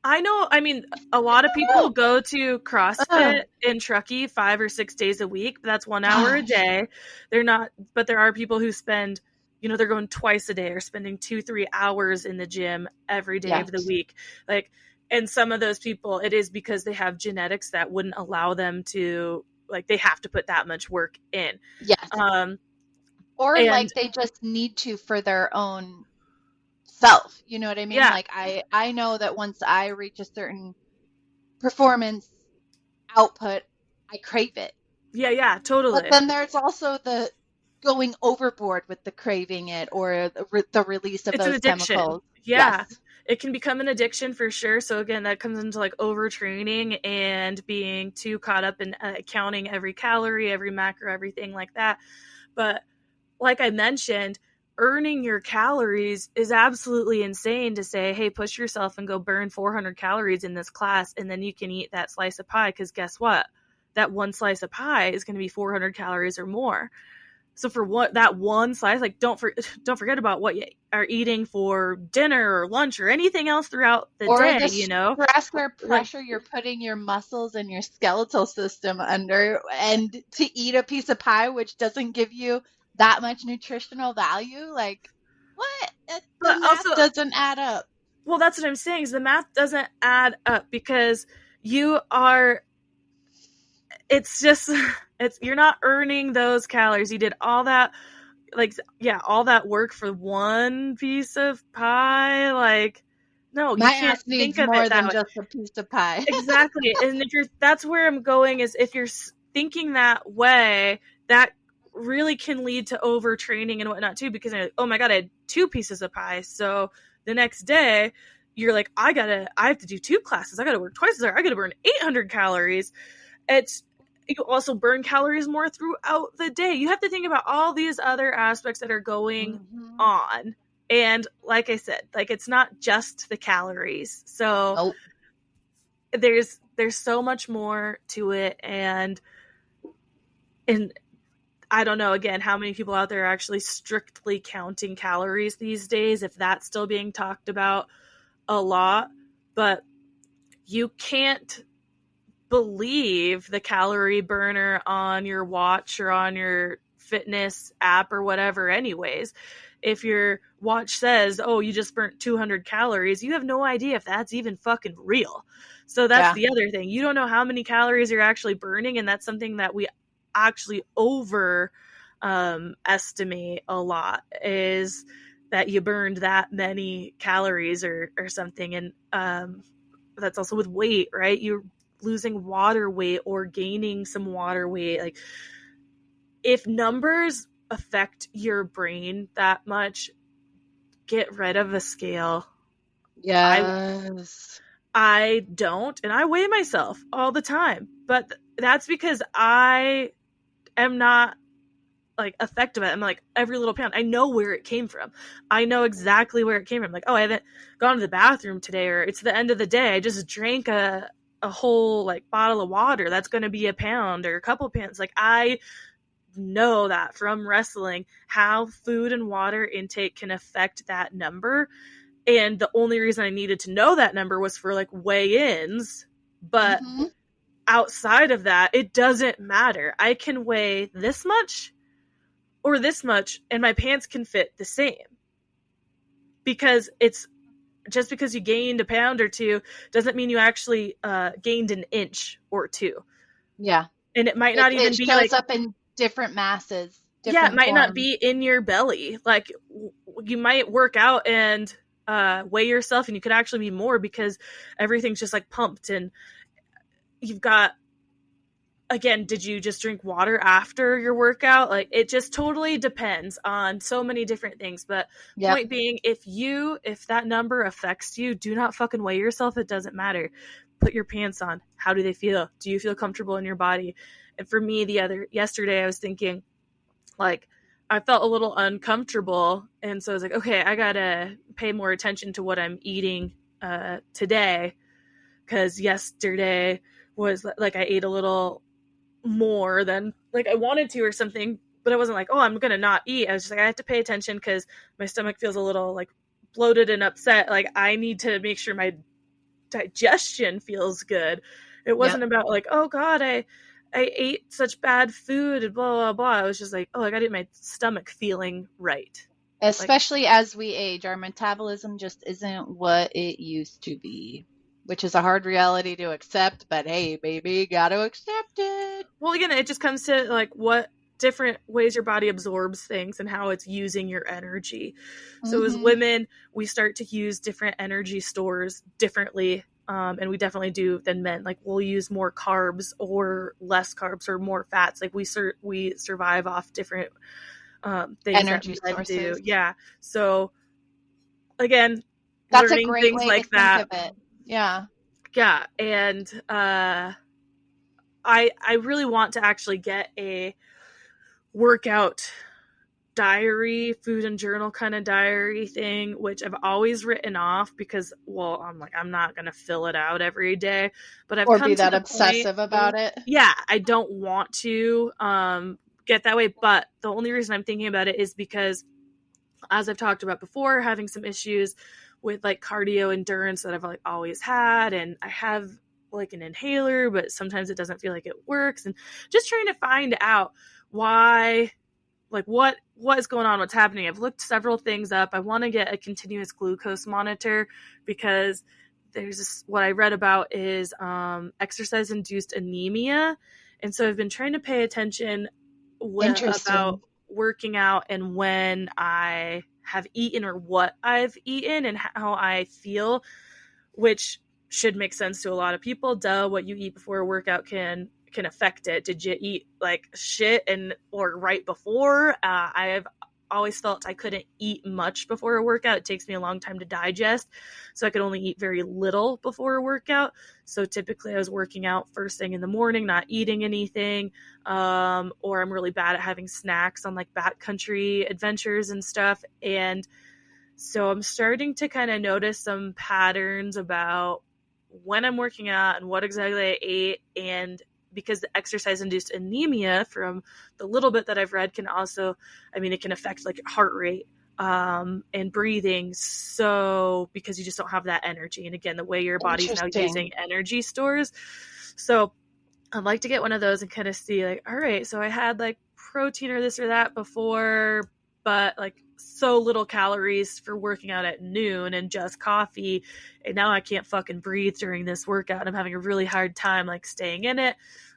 I know. I mean, a lot of people go to CrossFit in Truckee 5 or 6 days a week, but that's 1 hour a day. But there are people who spend, they're going twice a day or spending 2-3 hours in the gym every day of the week. Like, and some of those people, it is because they have genetics that wouldn't allow them to, like, they have to put that much work in. Yes. Or like they just need to for their own self, you know what I mean? Like I know that once I reach a certain performance output, I crave it. Yeah, totally. But then there's also the going overboard with the craving it, or the release of those chemicals. Yeah. Yes. It can become an addiction for sure. So again, that comes into like overtraining and being too caught up in counting every calorie, every macro, everything like that. But like I mentioned, earning your calories is absolutely insane to say, hey, push yourself and go burn 400 calories in this class, and then you can eat that slice of pie, because guess what? That one slice of pie is going to be 400 calories or more. So for what that one slice, like don't forget about what you are eating for dinner or lunch or anything else throughout the Or day, the you know? stress or Like, pressure you're putting your muscles and your skeletal system under, and to eat a piece of pie, which doesn't give you that much nutritional value. Like, what? The but math also, doesn't add up. well, that's what I'm saying, is the math doesn't add up, because you are, it's just, you're not earning those calories. You did all that, like, yeah, all that work for one piece of pie. Like, no, you My can't ass needs think of it more that than way. just a piece of pie. Exactly. And if you're, that's where I'm going, is if you're thinking that way, that really can lead to overtraining and whatnot too, because you're like, oh my God, I had 2 pieces of pie. So the next day you're like, I have to do 2 classes. I gotta work twice as hard. I gotta burn 800 calories. It's, you also burn calories more throughout the day. You have to think about all these other aspects that are going Mhm. on. And like I said, like, it's not just the calories. So Nope. there's so much more to it. And I don't know, again, how many people out there are actually strictly counting calories these days, if that's still being talked about a lot. But you can't believe the calorie burner on your watch or on your fitness app or whatever anyways. If your watch says, oh, you just burnt 200 calories, you have no idea if that's even fucking real. So that's Yeah. the other thing. You don't know how many calories you're actually burning, and that's something that we actually over estimate a lot, is that you burned that many calories or something. And that's also with weight, right? You're losing water weight or gaining some water weight. Like, if numbers affect your brain that much, get rid of a scale. I Yes. I don't, and I weigh myself all the time, but that's because I am not like effective at it. I'm like, every little pound, I know where it came from. I know exactly where it came from. Like, oh, I haven't gone to the bathroom today, or it's the end of the day, I just drank a whole like bottle of water. That's going to be a pound or a couple pounds. Like, I know that from wrestling, how food and water intake can affect that number. And the only reason I needed to know that number was for like weigh-ins. But Hmm. outside of that, it doesn't matter. I can weigh this much or this much, and my pants can fit the same. Because it's just because you gained a pound or two doesn't mean you actually gained an inch or two. Yeah. And it might not It even be shows like, up in different masses, yeah, it different might not forms. be in your belly. Like, you might work out and weigh yourself, and you could actually be more, because everything's just like pumped. And you've got, again, did you just drink water after your workout? Like, it just totally depends on so many different things. But Yep. point being, if that number affects you, do not fucking weigh yourself. It doesn't matter. Put your pants on. How do they feel? Do you feel comfortable in your body? And for me, yesterday I was thinking, like, I felt a little uncomfortable, and so I was like, okay, I gotta pay more attention to what I'm eating today, because yesterday was like, I ate a little more than like I wanted to or something, but I wasn't like, oh, I'm gonna not eat. I was just like, I have to pay attention because my stomach feels a little like bloated and upset. Like, I need to make sure my digestion feels good. It Yep. wasn't about like, oh God, I ate such bad food and blah blah blah. I was just like, oh, I gotta get my stomach feeling right. Like, Especially as we age, our metabolism just isn't what it used to be, which is a hard reality to accept, but hey, baby, gotta accept it. well, again, it just comes to like what different ways your body absorbs things and how it's using your energy. So as Hmm. women, we start to use different energy stores differently. And we definitely do than men. Like, we'll use more carbs or less carbs or more fats. Like, we survive off different things that Energy men do. sources. Yeah. So again, That's a learning great things way to like think that. of it. Yeah. Yeah. And I really want to actually get a workout diary, food and journal kind of diary thing, which I've always written off because, well, I'm like, I'm not going to fill it out every day. But I've Or come be to that the point, obsessive about it. yeah, I don't want to get that way. But the only reason I'm thinking about it is because, as I've talked about before, having some issues with like cardio endurance that I've like always had, and I have like an inhaler, but sometimes it doesn't feel like it works, and just trying to find out why, like what is going on, what's happening. I've looked several things up. I want to get a continuous glucose monitor because there's this, what I read about is exercise induced anemia, and so I've been trying to pay attention about Interesting. working out and when I have eaten or what I've eaten and how I feel, which should make sense to a lot of people. Duh, what you eat before a workout can affect it. Did you eat like shit and or right before? I've always felt I couldn't eat much before a workout. It takes me a long time to digest, so I could only eat very little before a workout. So typically I was working out first thing in the morning, not eating anything, or I'm really bad at having snacks on like backcountry adventures and stuff. And so I'm starting to kind of notice some patterns about when I'm working out and what exactly I ate. And because the exercise induced anemia, from the little bit that I've read, can also, I mean, it can affect like heart rate and breathing. So because you just don't have that energy. And again, the way your body's now using Interesting. energy stores. So I'd like to get one of those and kind of see like, all right, so I had like protein or this or that before, but like so little calories for working out at noon and just coffee. And now I can't fucking breathe during this workout. I'm having a really hard time like staying in it.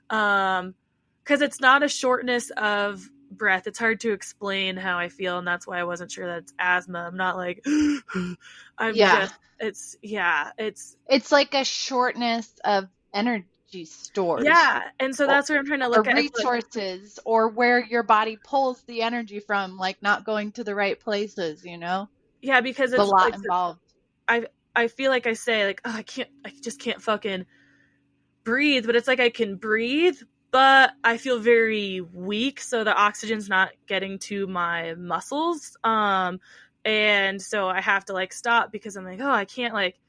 Cause it's not a shortness of breath. It's hard to explain how I feel. And that's why I wasn't sure that it's asthma. I'm not like, I'm Yeah. just, it's, yeah, It's like a shortness of energy stores yeah. And so or, that's what I'm trying to or look at. It's like, resources or where your body pulls the energy from, like not going to the right places, you know? yeah, because The it's lot like involved. I feel like I say like, oh, I just can't fucking breathe, but it's like I can breathe, but I feel very weak, so the oxygen's not getting to my muscles. And so I have to like stop because I'm like, oh, I can't like,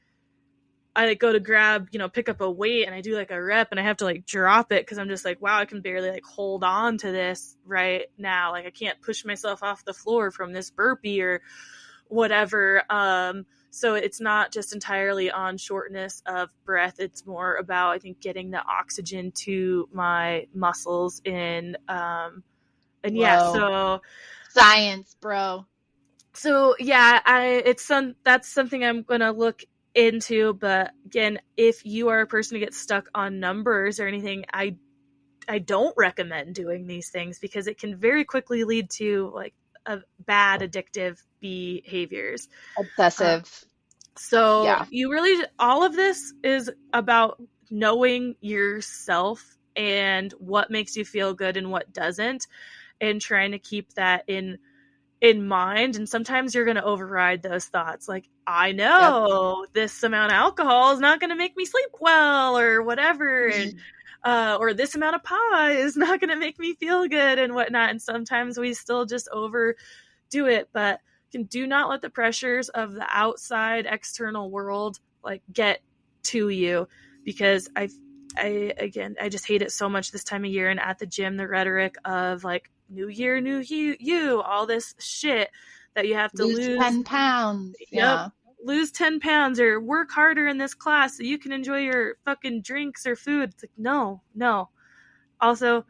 I like go to grab, pick up a weight and I do like a rep and I have to like drop it because I'm just like, wow, I can barely like hold on to this right now. Like I can't push myself off the floor from this burpee or whatever. So it's not just entirely on shortness of breath. It's more about, I think, getting the oxygen to my muscles and yeah, Whoa. Science, bro. so yeah, that's something I'm gonna look into. But again, if you are a person who gets stuck on numbers or anything, I don't recommend doing these things because it can very quickly lead to like a bad addictive behaviors. Um, Obsessive. so Yeah. you really, all of this is about knowing yourself and what makes you feel good and what doesn't, and trying to keep that in mind. And sometimes you're going to override those thoughts. Like, I Yep. know this amount of alcohol is not going to make me sleep well or whatever. And, or this amount of pie is not going to make me feel good and whatnot. And sometimes we still just overdo it, but do not let the pressures of the outside external world like get to you, because I just hate it so much this time of year. And at the gym, the rhetoric of like new year, new you, all this shit that you have to Lose lose. 10 pounds. Yep. Yeah. Lose 10 pounds or work harder in this class so you can enjoy your fucking drinks or food. It's like, no. Also,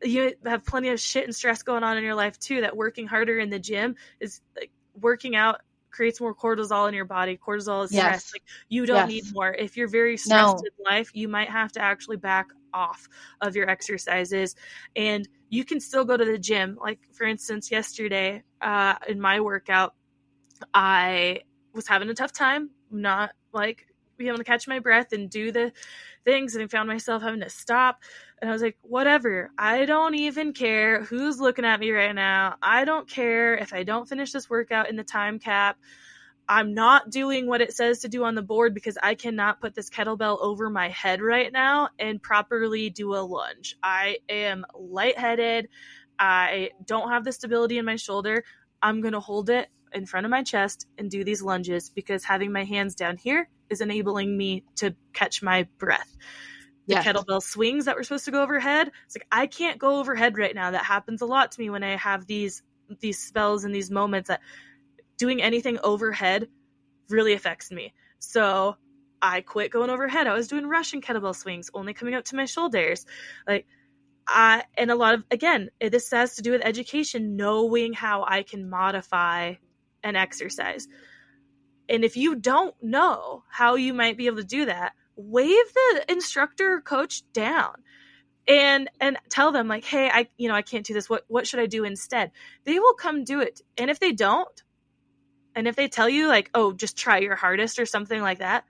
you have plenty of shit and stress going on in your life too, that working harder in the gym is like, working out creates more cortisol in your body. Cortisol is stress. Yes. Like, you don't need Yes. more. If you're very stressed No. in life, you might have to actually back off of your exercises, and you can still go to the gym. Like, for instance, yesterday in my workout, I was having a tough time not like being able to catch my breath and do the things, and I found myself having to stop. And I was like, whatever, I don't even care who's looking at me right now. I don't care if I don't finish this workout in the time cap. I'm not doing what it says to do on the board because I cannot put this kettlebell over my head right now and properly do a lunge. I am lightheaded. I don't have the stability in my shoulder. I'm going to hold it in front of my chest and do these lunges because having my hands down here is enabling me to catch my breath. The Yes. kettlebell swings that were supposed to go overhead, it's like, I can't go overhead right now. That happens a lot to me when I have these spells and these moments that doing anything overhead really affects me. So I quit going overhead. I was doing Russian kettlebell swings, only coming up to my shoulders. And a lot of, again, this has to do with education, knowing how I can modify an exercise. And if you don't know how you might be able to do that, wave the instructor or coach down and tell them like, hey, I can't do this. What should I do instead? They will come do it. And if they don't, and if they tell you like, oh, just try your hardest or something like that,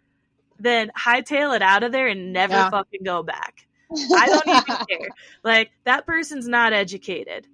then hightail it out of there and never fucking go back. I don't even care. Like, that person's not educated.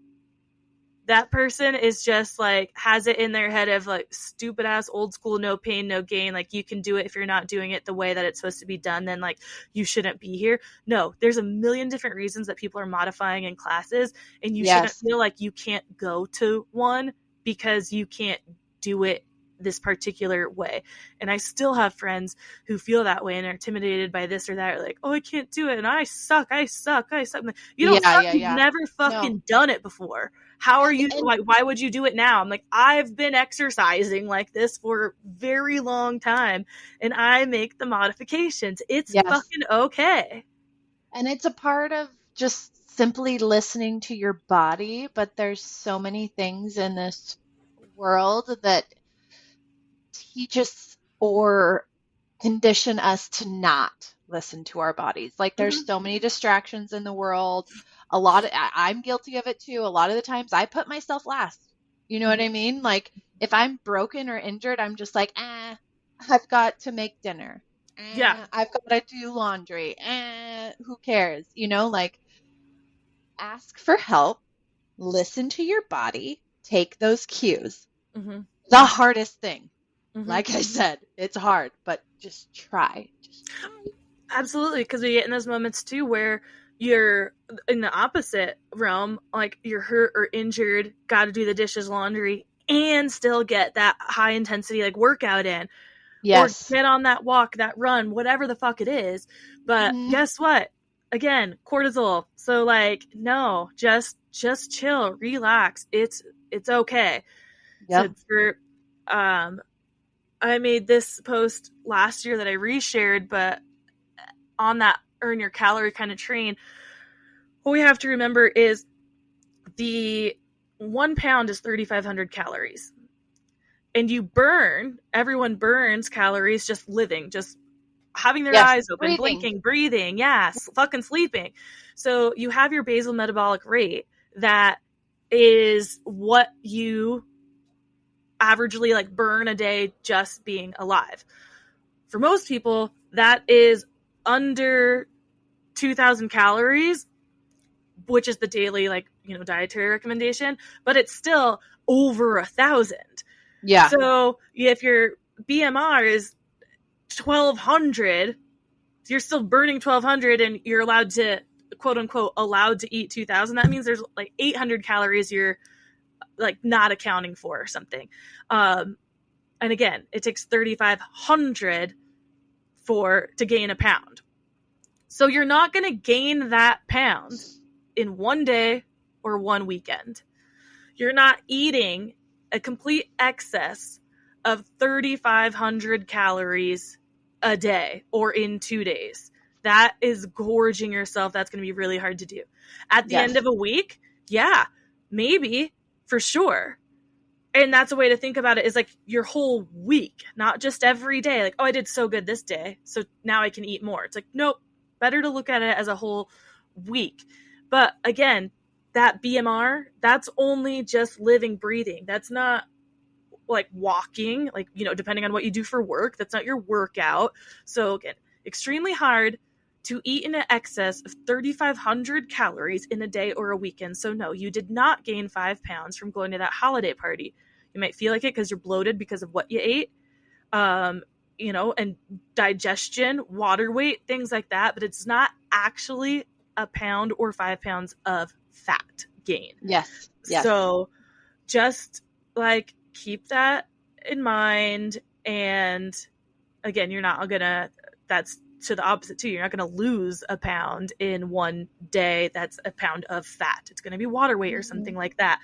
That person is just like, has it in their head of like stupid ass old school, no pain, no gain. Like, you can do it if you're not doing it the way that it's supposed to be done, then like you shouldn't be here. No, there's a million different reasons that people are modifying in classes, and you shouldn't feel like you can't go to one because you can't do it this particular way. And I still have friends who feel that way and are intimidated by this or that, or like, oh, I can't do it and I suck. You don't suck. You've never fucking done it before. How are you like, why would you do it now? I'm like, I've been exercising like this for a very long time and I make the modifications. It's fucking okay. And it's a part of just simply listening to your body, but there's so many things in this world that teach us or condition us to not listen to our bodies. Like, there's so many distractions in the world. I'm guilty of it too. A lot of the times I put myself last. You know what I mean? Like, if I'm broken or injured, I'm just like, I've got to make dinner. I've got to do laundry. Who cares? You know, like, ask for help, listen to your body, take those cues. The hardest thing. Like I said, it's hard, but just try. Absolutely, because we get in those moments too where you're in the opposite realm, like you're hurt or injured, got to do the dishes, laundry, and still get that high intensity like workout in. Yes. Or get on that walk, that run, whatever the fuck it is. But guess what? Again, cortisol. So like, no, just chill, relax. It's okay. Yep. So for I made this post last year that I reshared, but on that earn your calorie kind of train, what we have to remember is the 1 pound is 3,500 calories. And everyone burns calories just living, just having their eyes open, blinking, breathing, fucking sleeping. So you have your basal metabolic rate that is what you averagely like burn a day just being alive. For most people, that is under 2,000 calories, which is the daily dietary recommendation, but it's still over 1,000. Yeah. So if your BMR is 1,200, you're still burning 1,200 and you're allowed to, quote unquote, allowed to eat 2,000. That means there's like 800 calories you're like not accounting for or something. And again, it takes 3,500 to gain a pound. So you're not going to gain that pound in one day or one weekend. You're not eating a complete excess of 3,500 calories a day or in 2 days. That is gorging yourself. That's going to be really hard to do. At the end of a week, maybe, for sure. And that's a way to think about it, is like your whole week, not just every day. Like, oh, I did so good this day, so now I can eat more. It's like, nope, better to look at it as a whole week. But again, that BMR, that's only just living, breathing. That's not like walking, like, depending on what you do for work, that's not your workout. So again, extremely hard to eat in an excess of 3,500 calories in a day or a weekend. So no, you did not gain 5 pounds from going to that holiday party. You might feel like it because you're bloated because of what you ate, and digestion, water weight, things like that. But it's not actually a pound or 5 pounds of fat gain. Yes. Yes. So just like keep that in mind. And again, you're not gonna, that's to the opposite too. You're not gonna lose a pound in one day. That's a pound of fat. It's gonna be water weight or something like that.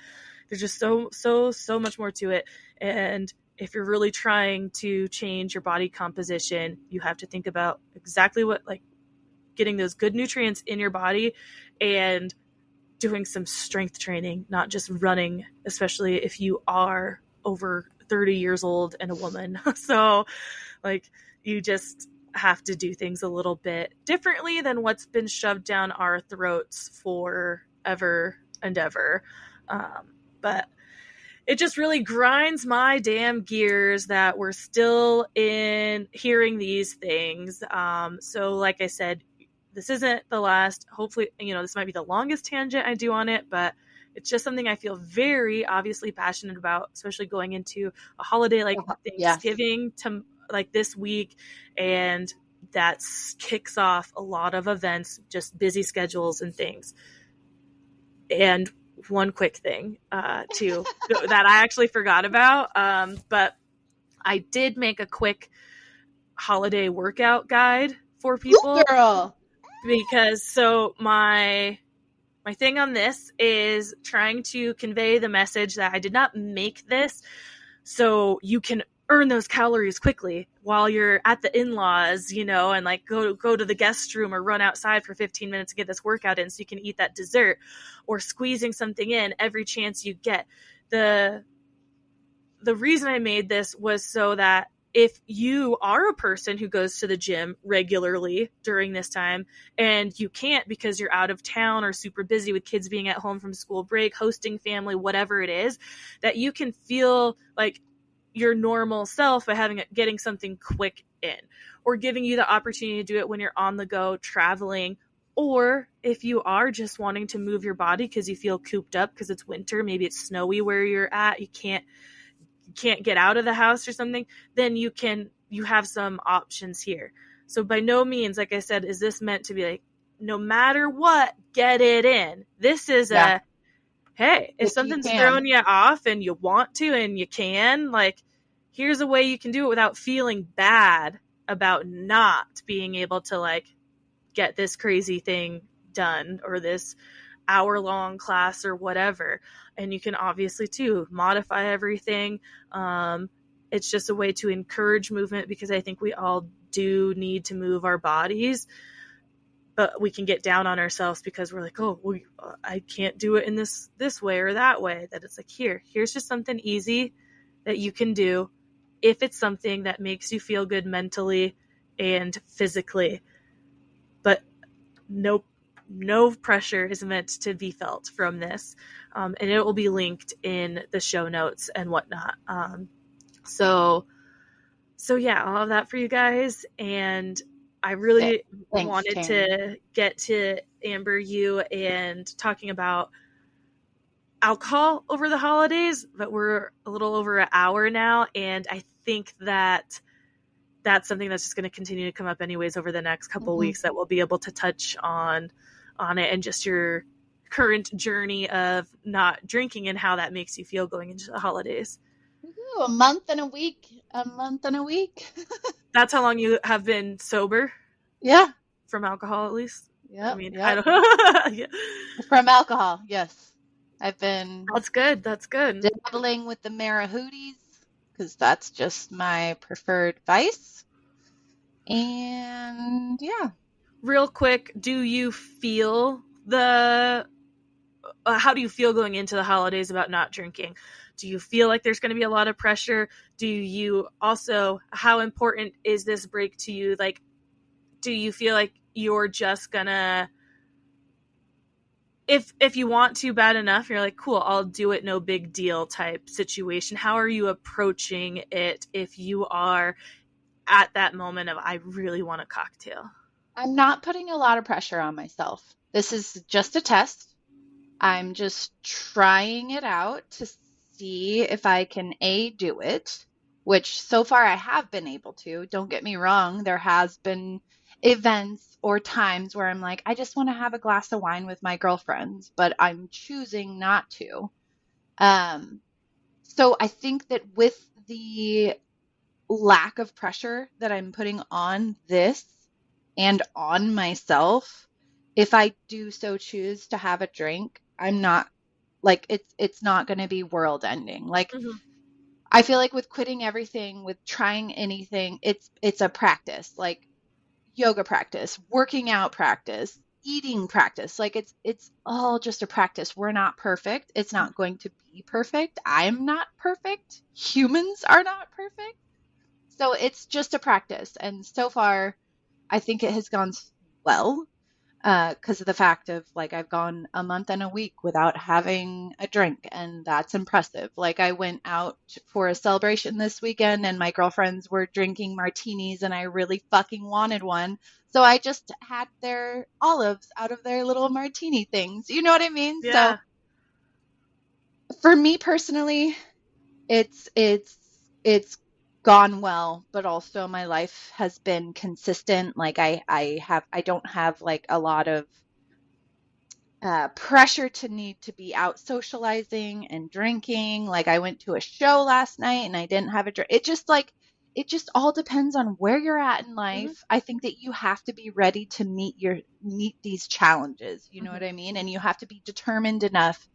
There's just so much more to it. And if you're really trying to change your body composition, you have to think about exactly what, like, getting those good nutrients in your body and doing some strength training, not just running, especially if you are over 30 years old and a woman. So, like, you just have to do things a little bit differently than what's been shoved down our throats for ever and ever. But it just really grinds my damn gears that we're still in hearing these things. So like I said, this isn't the last, hopefully, this might be the longest tangent I do on it, but it's just something I feel very obviously passionate about, especially going into a holiday like Thanksgiving to like this week. And that kicks off a lot of events, just busy schedules and things. And one quick thing too that I actually forgot about, but I did make a quick holiday workout guide for people. Girl. Because so my thing on this is trying to convey the message that I did not make this so you can earn those calories quickly while you're at the in-laws, and like go to the guest room or run outside for 15 minutes to get this workout in so you can eat that dessert, or squeezing something in every chance you get. The reason I made this was so that if you are a person who goes to the gym regularly during this time and you can't because you're out of town or super busy with kids being at home from school break, hosting family, whatever it is, that you can feel like your normal self by getting something quick in, or giving you the opportunity to do it when you're on the go traveling, or if you are just wanting to move your body because you feel cooped up because it's winter, maybe it's snowy where you're at, you can't get out of the house or something, then you have some options here. So by no means, like I said, is this meant to be like, no matter what, get it in. This is hey, if something's throwing you off and you want to and you can, like, here's a way you can do it without feeling bad about not being able to, like, get this crazy thing done or this hour-long class or whatever. And you can obviously, too, modify everything. It's just a way to encourage movement because I think we all do need to move our bodies. But we can get down on ourselves because we're like, I can't do it in this way or that way. That it's like, here's just something easy that you can do if it's something that makes you feel good mentally and physically. But no pressure is meant to be felt from this. And it will be linked in the show notes and whatnot. So yeah, I'll have that for you guys. And I really wanted to get to Amber, you, and talking about alcohol over the holidays, but we're a little over an hour now, and I think that that's something that's just going to continue to come up anyways over the next couple weeks, that we'll be able to touch on it, and just your current journey of not drinking and how that makes you feel going into the holidays. Ooh, a month and a week. That's how long you have been sober? Yeah. From alcohol, at least? Yeah. I mean, yep. I don't... yeah. From alcohol, yes. I've been... That's good. Dabbling with the marahooties, because that's just my preferred vice. And, yeah. Real quick, do you feel how do you feel going into the holidays about not drinking? Do you feel like there's going to be a lot of pressure? Do you also, how important is this break to you? Like, do you feel like you're just gonna, if you want to bad enough, you're like, cool, I'll do it, no big deal type situation? How are you approaching it if you are at that moment of, I really want a cocktail? I'm not putting a lot of pressure on myself. This is just a test. I'm just trying it out to see if I can do it, which so far I have been able to. Don't get me wrong. There has been events or times where I'm like, I just want to have a glass of wine with my girlfriends, but I'm choosing not to. Um, so I think that with the lack of pressure that I'm putting on this and on myself, if I do so choose to have a drink, I'm not like it's not going to be world ending. Like Hmm. I feel like with quitting everything, with trying anything, it's a practice. Like yoga practice, working out practice, eating practice. Like it's all just a practice. We're not perfect. It's not going to be perfect. I'm not perfect. Humans are not perfect. So it's just a practice. And so far, I think it has gone well because of the fact of like I've gone a month and a week without having a drink, and that's impressive. Like I went out for a celebration this weekend, and my girlfriends were drinking martinis, and I really fucking wanted one. So I just had their olives out of their little martini things. You know what I mean? So Yeah. for me personally, it's gone well, but also my life has been consistent. Like I don't have like a lot of pressure to need to be out socializing and drinking. Like I went to a show last night and I didn't have a drink. It just all depends on where you're at in Hmm. life. I think that you have to be ready to meet these challenges. You know Hmm. what I mean? And you have to be determined enough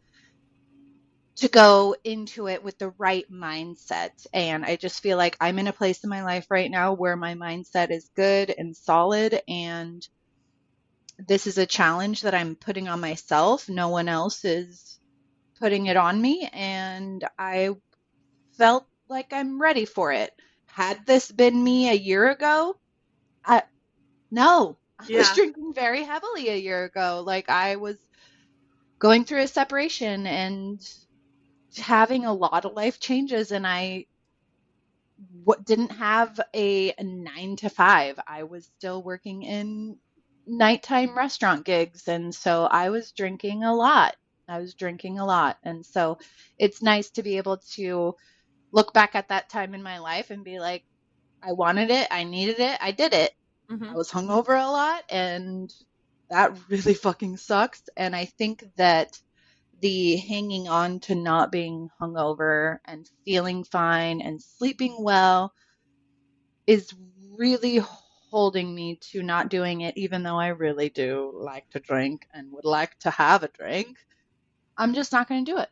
to go into it with the right mindset. And I just feel like I'm in a place in my life right now where my mindset is good and solid, and this is a challenge that I'm putting on myself. No one else is putting it on me, and I felt like I'm ready for it. Had this been me a year ago, I no, I was Yeah. drinking very heavily a year ago. Like I was going through a separation and having a lot of life changes, and I didn't have a 9 to 5. I was still working in nighttime restaurant gigs. And so I was drinking a lot. I was drinking a lot. And so it's nice to be able to look back at that time in my life and be like, I wanted it. I needed it. I did it. Hmm. I was hungover a lot, and that really fucking sucks. And I think that the hanging on to not being hungover and feeling fine and sleeping well is really holding me to not doing it, even though I really do like to drink and would like to have a drink. I'm just not going to do it.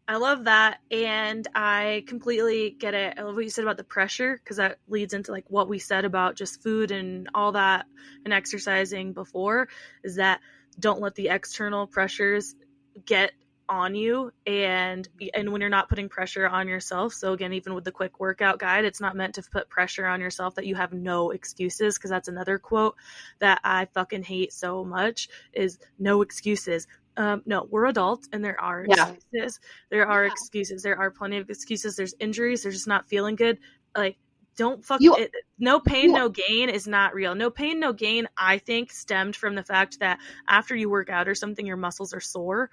I love that, and I completely get it. I love what you said about the pressure, because that leads into like what we said about just food and all that and exercising before, is that don't let the external pressures get on you, and when you're not putting pressure on yourself. So again, even with the quick workout guide, it's not meant to put pressure on yourself that you have no excuses, because that's another quote that I fucking hate so much, is no excuses. No, we're adults and there are Yeah. excuses. There are Yeah. excuses. There are plenty of excuses. There's injuries. They're just not feeling good. Like, don't fuck You, it. No pain, you, no gain is not real. No pain, no gain, I think, stemmed from the fact that after you work out or something, your muscles are sore.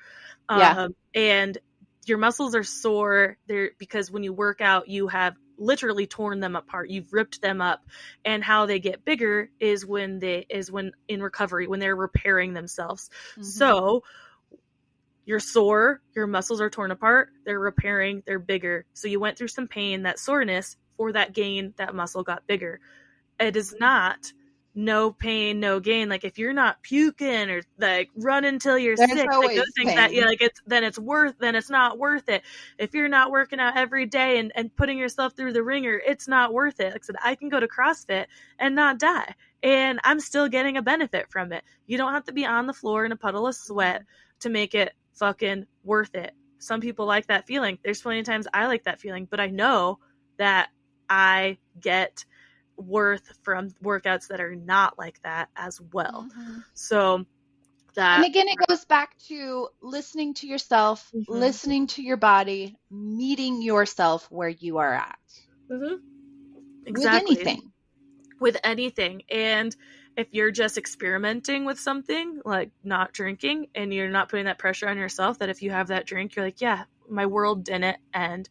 yeah. And your muscles are sore there because when you work out, you have literally torn them apart. You've ripped them up. And how they get bigger is when in recovery, when they're repairing themselves. Hmm. So you're sore, your muscles are torn apart, they're repairing, they're bigger. So you went through some pain, that soreness, for that gain, that muscle got bigger. It is not no pain, no gain. Like if you're not puking or like running till you're There's sick, like those always things that, yeah, pain. like then it's not worth it. If you're not working out every day and putting yourself through the ringer, it's not worth it. Like I said, I can go to CrossFit and not die. And I'm still getting a benefit from it. You don't have to be on the floor in a puddle of sweat to make it fucking worth it. Some people like that feeling. There's plenty of times I like that feeling, but I know that I get worth from workouts that are not like that as well. Hmm. So And that. again, it goes back to listening to yourself, Mm-hmm. listening to your body, meeting yourself where you are at Mm-hmm. with Exactly. anything. With anything. And if you're just experimenting with something like not drinking and you're not putting that pressure on yourself, that if you have that drink, you're like, yeah, my world didn't end.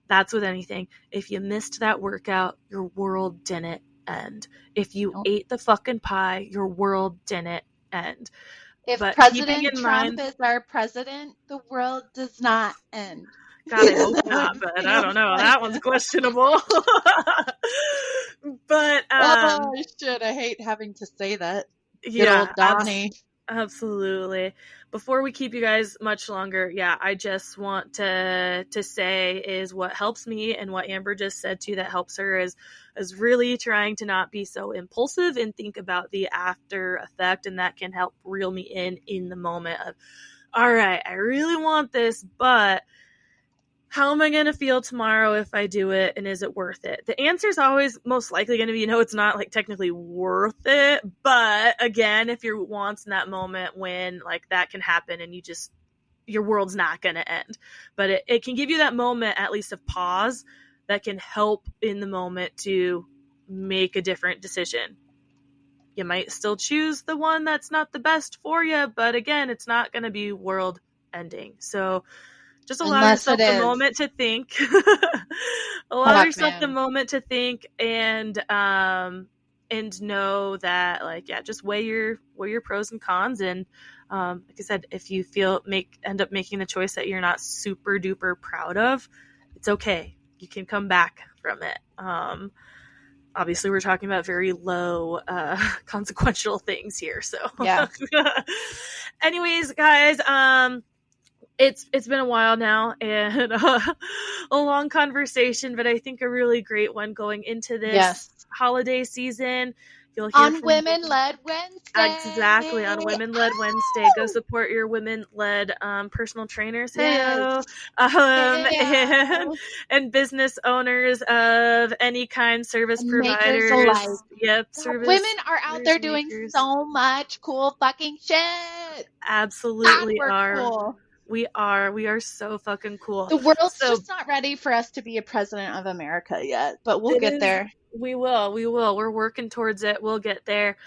That's with anything. If you missed that workout, your world didn't end. If you Nope. ate the fucking pie, your world didn't end. If But keeping President in Trump mind, is our president, the world does not end. God, I hope That not, just but I feels don't know. like That one's questionable. But oh shit, I hate having to say that. Good yeah, old Donnie. absolutely. Before we keep you guys much longer, yeah, I just want to say is what helps me and what Amber just said too that helps her is really trying to not be so impulsive and think about the after effect, and that can help reel me in the moment of, all right, I really want this, but how am I going to feel tomorrow if I do it, and is it worth it? The answer is always most likely going to be, it's not like technically worth it. But again, if you're once in that moment when like that can happen and your world's not going to end, but it can give you that moment at least of pause that can help in the moment to make a different decision. You might still choose the one that's not the best for you, but again, it's not going to be world ending. So just allow Unless it yourself the is. moment to think. Allow Fuck, yourself the man. moment to think and know that, like, yeah, just weigh your pros and cons. And like I said, if you end up making the choice that you're not super duper proud of, it's okay. You can come back from it. Obviously, we're talking about very low consequential things here. So, Yeah. anyways, guys, it's been a while now and a long conversation, but I think a really great one going into this Yes. holiday season. You'll hear On from Women-Led Wednesday. exactly on Women-Led Wednesday. Go support your women-led personal trainers, Yes. and, and business owners of any kind, service And makers alike. providers. Yep, service. Women are out there doing so much cool fucking shit. Absolutely God, we're are. cool. We are so fucking cool. The world's just not ready for us to be a president of America yet, but we'll get there. We will. We're working towards it. We'll get there.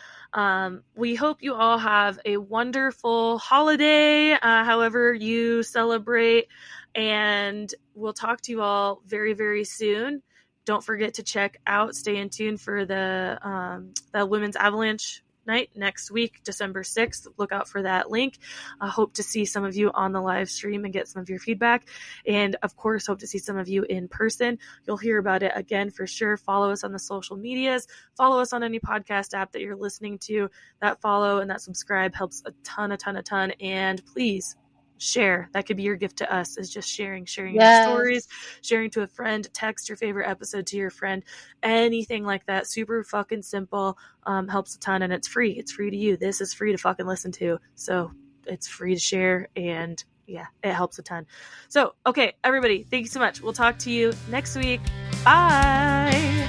We hope you all have a wonderful holiday, however you celebrate, and we'll talk to you all very, very soon. Don't forget to stay in tune for the Women's Avalanche night next week, December 6th. Look out for that link. I hope to see some of you on the live stream and get some of your feedback. And of course, hope to see some of you in person. You'll hear about it again for sure. Follow us on the social medias. Follow us on any podcast app that you're listening to. That follow and that subscribe helps a ton. And please share. That could be your gift to us, is just sharing your stories, sharing to a friend, text your favorite episode to your friend, anything like that. Super fucking simple. Helps a ton, and it's free. It's free to you. This is free to fucking listen to. So it's free to share, and yeah, it helps a ton. So, okay, everybody, thank you so much. We'll talk to you next week. Bye.